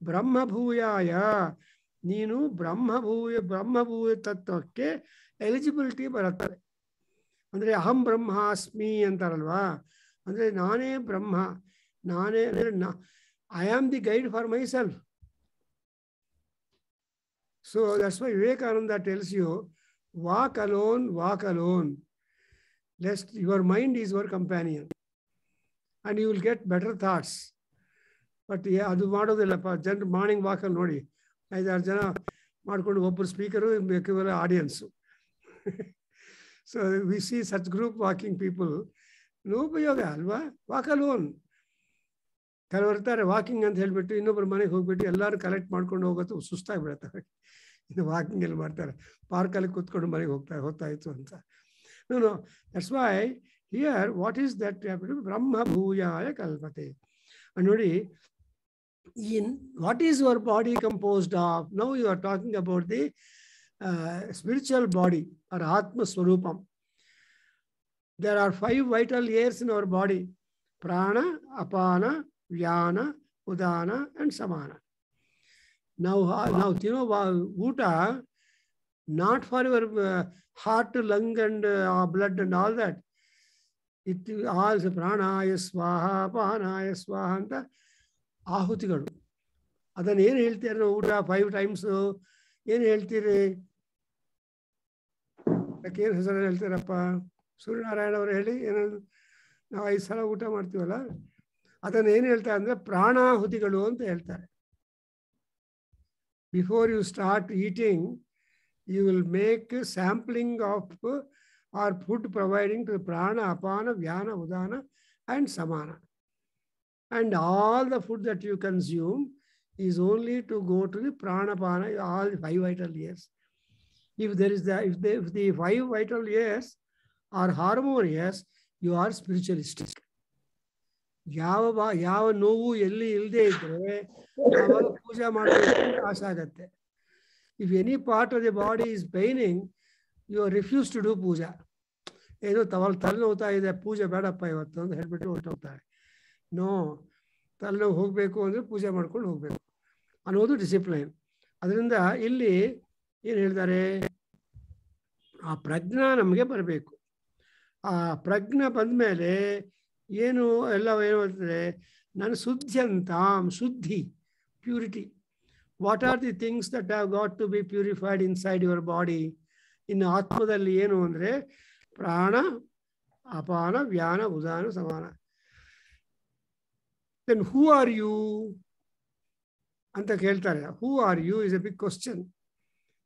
ಬ್ರಹ್ಮಭೂಯಾಯ, ನೀನು ಬ್ರಹ್ಮಭೂಯ ತತ್ವಕ್ಕೆ ಎಲಿಜಿಬಿಲಿಟಿ ಬರುತ್ತೆ. ಅಂದರೆ ಅಹಂ ಬ್ರಹ್ಮಾಸ್ಮಿ ಅಂತಾರಲ್ವಾ, ಅಂದರೆ ನಾನೇ ಬ್ರಹ್ಮ, ನಾನೇ ಅಂದರೆ I am the guide for myself. So that's why Vivekananda tells you walk alone. Lest your mind is your companion and you will get better thoughts. But ಅದು ಮಾಡೋದಿಲ್ಲಪ್ಪ. ಜನರು ಮಾರ್ನಿಂಗ್ ವಾಕಲ್ಲಿ ನೋಡಿ 5-6 ಜನ ಮಾಡ್ಕೊಂಡು ಒಬ್ಬರು ಸ್ಪೀಕರು ಕೇವಲ audience. So we see such group walking people, no ಉಪಯೋಗ ಅಲ್ವಾ. Walk alone. ಕೆಲವರು ಇರ್ತಾರೆ ವಾಕಿಂಗ್ ಅಂತ ಹೇಳಿಬಿಟ್ಟು ಇನ್ನೊಬ್ಬರು ಮನೆಗೆ ಹೋಗ್ಬಿಟ್ಟು ಎಲ್ಲರೂ ಕಲೆಕ್ಟ್ ಮಾಡ್ಕೊಂಡು ಹೋಗೋದು ಸುಸ್ತಾಗಿಬಿಡುತ್ತೆ. ಇನ್ನು ವಾಕಿಂಗ್ ಎಲ್ಲಿ ಮಾಡ್ತಾರೆ, ಪಾರ್ಕಲ್ಲಿ ಕೂತ್ಕೊಂಡು ಮನೆಗೆ ಹೋಗ್ತಾ ಇತ್ತು ಅಂತ. No, that's why here what is that Brahma Bhuyaya Kalpate. And in what is your body composed of? Now you are talking about the spiritual body or Atma Swarupam. There are 5 vital airs in our body: Prana, Apana, Vyana, Udana and Samana. Now Uta, not for your heart, lung and blood and all that. It all is pranaya swaha, apanaya swaha anta ahutigalu. Adan ಏನು ಹೇಳ್ತೀರಿ ನಾವು ಊಟ 5 times ಏನು ಹೇಳ್ತೀರಿ? ಏನು ಹೆಸರು ಹೇಳ್ತೀರಪ್ಪ? ಸೂರ್ಯನಾರಾಯಣ ಅವರು ಹೇಳಿ ಏನಂದ್ರೆ ನಾವು 5 ಸಲ ಊಟ ಮಾಡ್ತೀವಲ್ಲ, ಅದನ್ನು ಏನು ಹೇಳ್ತಾರೆ ಅಂದರೆ ಪ್ರಾಣಾಹುತಿಗಳು ಅಂತ ಹೇಳ್ತಾರೆ. Before you start eating, you will make sampling of or food providing to prana, apana, vyana, udana and samana. And all the food that you consume is only to go to the prana, apana, all the 5 vital airs. If the 5 vital airs are harmonious, you are spiritualistic. ಯಾವ ನೋವು ಎಲ್ಲಿ ಇಲ್ಲದೆ ಇದ್ರೆ ಆವಾಗ ಪೂಜೆ ಮಾಡಬೇಕು ಆಸೆ ಆಗತ್ತೆ. If any part of the body is paining, you refuse to do puja. ಏನೋ ತಲೆನೋವ್ತಾ ಇದೆ, ಪೂಜೆ ಬೇಡಪ್ಪ ಇವತ್ತು ಅಂತ ಹೇಳ್ಬಿಟ್ಟು ಹೊರಟೋಗ್ತಾರೆ. ನೋ, ತಲೆನೋವು ಹೋಗಬೇಕು ಅಂದರೆ ಪೂಜೆ ಮಾಡ್ಕೊಂಡು ಹೋಗಬೇಕು ಅನ್ನೋದು ಡಿಸಿಪ್ಲೈನ್. ಅದರಿಂದ ಇಲ್ಲಿ ಏನು ಹೇಳ್ತಾರೆ, ಆ ಪ್ರಜ್ಞಾ ನಮಗೆ ಬರಬೇಕು. ಆ ಪ್ರಜ್ಞೆ ಬಂದಮೇಲೆ ಏನು ಏನು ಹೇಳ್ತಾರೆ, ನಾನು ಶುದ್ಧಿ, purity. What are the things that have got to be purified inside your body? ಇನ್ನು ಆತ್ಮದಲ್ಲಿ ಏನು ಅಂದರೆ ಪ್ರಾಣ, ಅಪಾನ, ವ್ಯಾನ, ಉದಾನ, ಸಮಾನ. Then who are you ಅಂತ ಕೇಳ್ತಾರೆ. Who are you is a big question.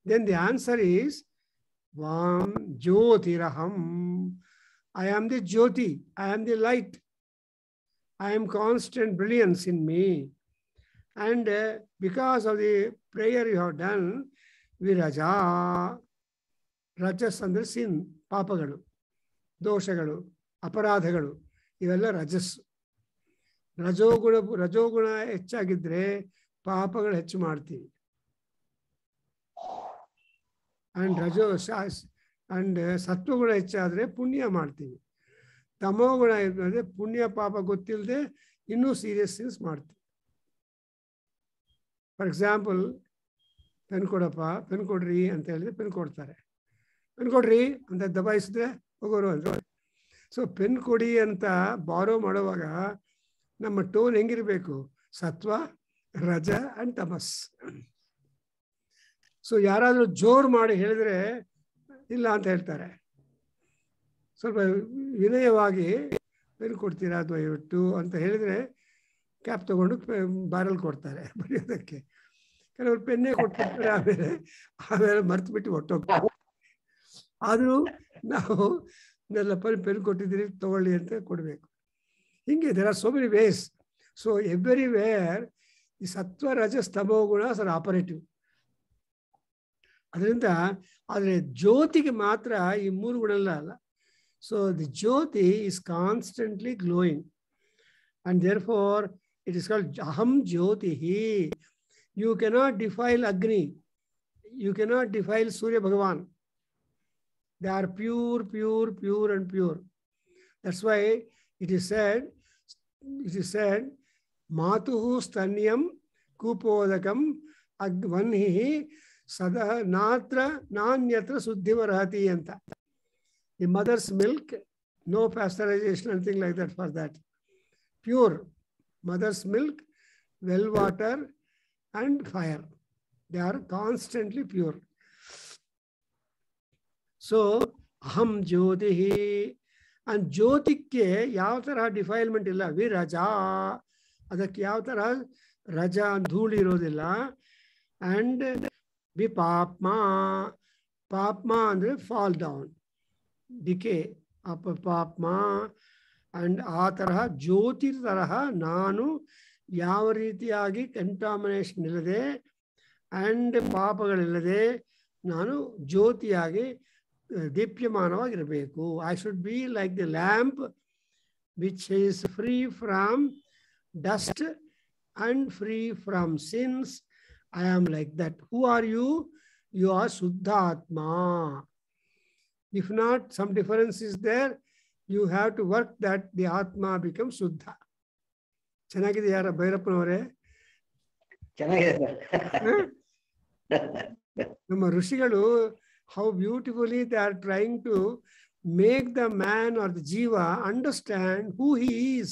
Then the answer is Vam Jyotiraham. I am the Jyoti. I am the light. I am constant brilliance in me. And because of the prayer you have done, Viraja, Rajas ಅಂದರೆ ಸಿನ್, ಪಾಪಗಳು, ದೋಷಗಳು, ಅಪರಾಧಗಳು, ಇವೆಲ್ಲ ರಜಸ್. ರಜೋಗುಣ ಹೆಚ್ಚಾಗಿದ್ರೆ ಪಾಪಗಳು ಹೆಚ್ಚು ಮಾಡ್ತೀವಿ. And ಸತ್ವಗುಣ ಹೆಚ್ಚಾದರೆ ಪುಣ್ಯ ಮಾಡ್ತೀವಿ. ತಮೋಗುಣ ಇದ್ರೆ ಪುಣ್ಯ ಪಾಪ ಗೊತ್ತಿಲ್ಲದೆ ಇನ್ನೂ ಸೀರಿಯಸ್ ಥಿಂಗ್ಸ್ ಮಾಡ್ತೀವಿ. ಫಾರ್ ಎಕ್ಸಾಂಪಲ್, ಪೆನ್ ಕೊಡಪ್ಪ, ಪೆನ್ ಕೊಡ್ರಿ ಅಂತ ಹೇಳಿದ್ರೆ ಪೆನ್ ಕೊಡ್ತಾರೆ. ಪೆನ್ ಕೊಡ್ರಿ ಅಂತ ದಬಾಯಿಸಿದ್ರೆ ಹೋಗೋರು ಅಂತ. ಸೊ ಪೆನ್ ಕೊಡಿ ಅಂತ ಬಾರೋ ಮಾಡುವಾಗ ನಮ್ಮ ಟೋನ್ ಹೆಂಗಿರಬೇಕು? ಸತ್ವ, ರಜ ಅಂಡ್ ತಮಸ್. ಸೊ ಯಾರಾದರೂ ಜೋರು ಮಾಡಿ ಹೇಳಿದ್ರೆ ಇಲ್ಲ ಅಂತ ಹೇಳ್ತಾರೆ. ಸ್ವಲ್ಪ ವಿನಯವಾಗಿ ಪೆನ್ ಕೊಡ್ತೀರಾ ದಯವಿಟ್ಟು ಅಂತ ಹೇಳಿದರೆ ಕ್ಯಾಪ್ ತಗೊಂಡು ಬಾರಲ್ಲಿ ಕೊಡ್ತಾರೆ ಬರೆಯೋದಕ್ಕೆ. ಕೆಲವರು ಪೆನ್ನೇ ಕೊಟ್ಬಿಡ್ತಾರೆ, ಆಮೇಲೆ ಮರ್ತು ಬಿಟ್ಟು ಹೊಟ್ಟೋಗ್ತಾರೆ. ಆದರೂ ನಾವು ಪೆನ್ ಕೊಟ್ಟಿದ್ದೀರಿ ತಗೊಳ್ಳಿ ಅಂತ ಕೊಡಬೇಕು. ಹಿಂಗೆ there are so many ways. So everywhere ಈ ಸತ್ವ, ರಜ, ತಮೋ ಗುಣ ಆರ್ ಆಪರೇಟಿವ್. ಅದರಿಂದ ಆದರೆ ಜ್ಯೋತಿಗೆ ಮಾತ್ರ ಈ 3 ಗುಣ ಅಲ್ಲ. So the jyoti is constantly glowing, and therefore it is called aham jyotihi. You cannot defile Agni. You cannot defile Surya Bhagavan. They are pure, pure, pure and pure. That's why it is said, Matuhu Stanyam Kupodakam Vanhihi Sada Natra Nanyatra Suddhivarahati Yanta. The mother's milk, no pasteurization, anything like that for that. Pure mother's milk, well water and fire. They are constantly pure. So, Aham Jyotihi. And Jyotikke yav tarah defilement illa. Viraja. Adakke yav tarah raja dhuli irodilla. And vipapma. Papma andre fall down. Decay. Papma. And ಆ ತರಹ ಜ್ಯೋತಿ ತರಹ ನಾನು ಯಾವ ರೀತಿಯಾಗಿ contamination ಇಲ್ಲದೆ and ಪಾಪಗಳಿಲ್ಲದೆ ನಾನು ಜ್ಯೋತಿಯಾಗಿ ದೀಪ್ಯಮಾನವಾಗಿರಬೇಕು. I should be like the lamp which is free from dust and free from sins. I am like that. Who are you? You are ಶುದ್ಧಾತ್ಮ. If not, some difference is there. You have to work that the Atma becomes Suddha. ಚೆನ್ನಾಗಿದೆ ಯಾರ ಭೈರಪ್ಪನವರೇ? ಚೆನ್ನಾಗಿದೆ. ನಮ್ಮ ಋಷಿಗಳು, how beautifully they are trying to make the man or the jiva understand who he is.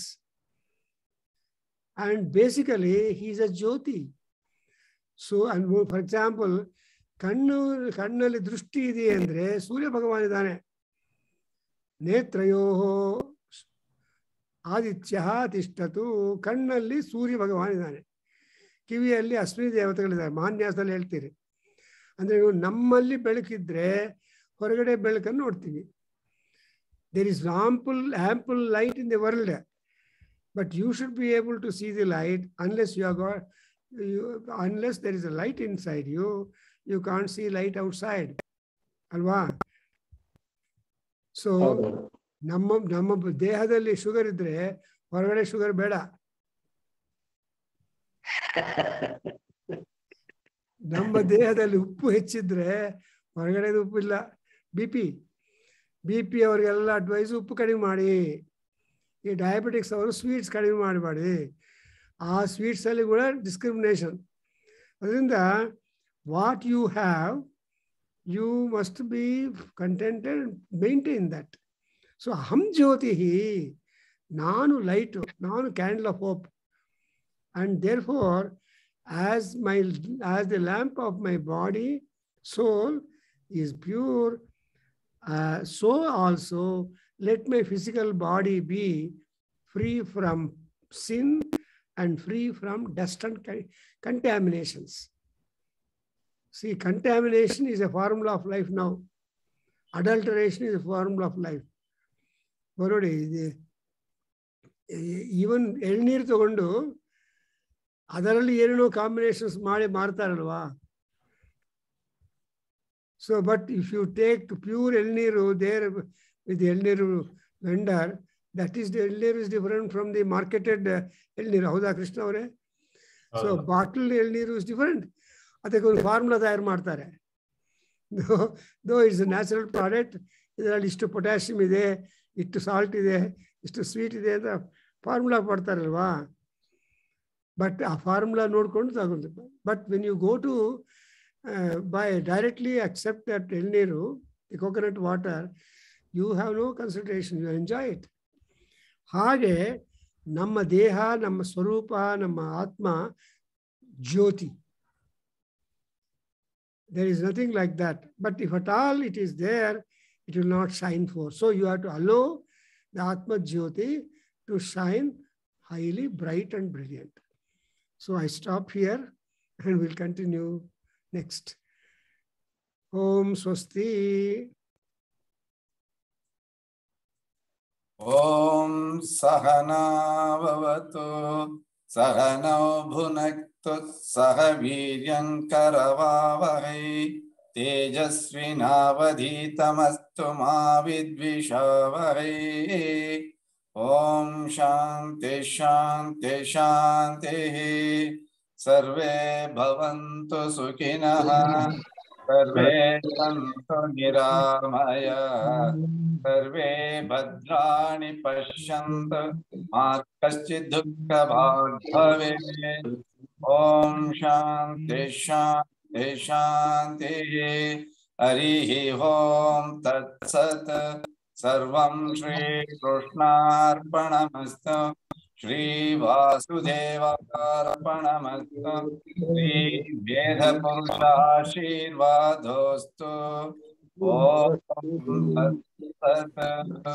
And basically, he is a Jyoti. So, and for example, ಕಣ್ಣಲ್ಲಿ ದೃಷ್ಟಿ ಇದೆ ಅಂದ್ರೆ ಸೂರ್ಯ ಭಗವಾನ್ ಇದ್ದಾನೆ. ನೇತ್ರಯೋ ಆದಿತ್ಯ ತಿಷ್ಠತು. ಕಣ್ಣಲ್ಲಿ ಸೂರ್ಯ ಭಗವಾನ್ ಇದ್ದಾನೆ, ಕಿವಿಯಲ್ಲಿ ಅಶ್ವಿನಿ ದೇವತೆಗಳಿದ್ದಾರೆ. ಮಹಾನ್ಯಾಸದಲ್ಲಿ ಹೇಳ್ತೀರಿ. ಅಂದರೆ ನಮ್ಮಲ್ಲಿ ಬೆಳಕಿದ್ರೆ ಹೊರಗಡೆ ಬೆಳಕನ್ನು ನೋಡ್ತೀವಿ. There is ample light in the world, but you should be able to see the light. Unless you are got, unless there is a light inside you, you can't see light outside ಅಲ್ವಾ? So ನಮ್ಮ ದೇಹದಲ್ಲಿ sugar ಇದ್ರೆ ಹೊರಗಡೆ sugar ಬೇಡ. ನಮ್ಮ ದೇಹದಲ್ಲಿ ಉಪ್ಪು ಹೆಚ್ಚಿದ್ರೆ ಹೊರಗಡೆ ಉಪ್ಪು ಇಲ್ಲ. ಬಿ ಪಿ ಅವ್ರಿಗೆಲ್ಲ ಅಡ್ವೈಸ್ ಉಪ್ಪು ಕಡಿಮೆ ಮಾಡಿ. ಈ ಡಯಾಬಿಟಿಕ್ಸ್ ಅವರು ಸ್ವೀಟ್ಸ್ ಕಡಿಮೆ ಮಾಡಬೇಡಿ. ಆ ಸ್ವೀಟ್ಸಲ್ಲಿ ಕೂಡ ಡಿಸ್ಕ್ರಿಮಿನೇಷನ್. ಅದರಿಂದ what you have, you must be contented and maintain that. So aham jyotihi, nanu light, nanu candle of hope. And therefore, as the lamp of my body, soul is pure, so also let my physical body be free from sin and free from dust and contaminations. See, contamination is a formula of life now. Adulteration is a formula of life. ನೋಡಿ, even ಎಳ್ನೀರು ತಗೊಂಡು ಅದರಲ್ಲಿ ಏನೇನೋ combinations ಮಾಡಿ ಮಾರ್ತಾರಲ್ವಾ? So but if you take pure elneeru there with elneeru vendor, that is the elneeru is different from the marketed elneeru. ಹೌದಾ ಕೃಷ್ಣ ಅವರೇ? So bottle elneeru is different. ಅದಕ್ಕೆ ಒಂದು ಫಾರ್ಮುಲಾ ತಯಾರು ಮಾಡ್ತಾರೆ. ದೋ ಇಟ್ಸ್ ಅ ನ್ಯಾಚುರಲ್ ಪ್ರಾಡಕ್ಟ್, ಇದರಲ್ಲಿ ಇಷ್ಟು ಪೊಟ್ಯಾಷಿಯಮ್ ಇದೆ, ಇಷ್ಟು ಸಾಲ್ಟ್ ಇದೆ, ಇಷ್ಟು ಸ್ವೀಟ್ ಇದೆ ಅಂತ ಫಾರ್ಮುಲಾ ಕೊಡ್ತಾರಲ್ವಾ? ಬಟ್ ಆ ಫಾರ್ಮುಲಾ ನೋಡ್ಕೊಂಡು ತಗೊಂಡು, but when you go to buy directly accept that elneeru, the coconut water, you have no consideration, you enjoy it. ಹಾಗೆ ನಮ್ಮ ದೇಹ, ನಮ್ಮ ಸ್ವರೂಪ, ನಮ್ಮ ಆತ್ಮ ಜ್ಯೋತಿ. There is nothing like that. But if at all it is there, it will not shine forth. So you have to allow the Atma Jyoti to shine highly bright and brilliant. So I stop here and we'll continue next. Om Swasti. Om Sahana Bhavatu Sahana Bhunaktu Saha Viryan Karavavahai Tejasvinavadhitamastu ma vidvishavahai. Om Shanti Shanti Shanti. सर्वे भवन्तु सुखिनः सर्वे सन्तु निरामयाः सर्वे भद्राणि पश्यन्तु मा कश्चित् दुःखभाग् भवेत् ॐ शान्ति शान्ति शान्तिः हरिः ॐ तत्सत् सर्वं श्रीकृष्णार्पणमस्तु श्रीवासुदेवार्पणमस्तु श्रीवेदपुरुषाशीर्वादोऽस्तु ॐ तत्सत्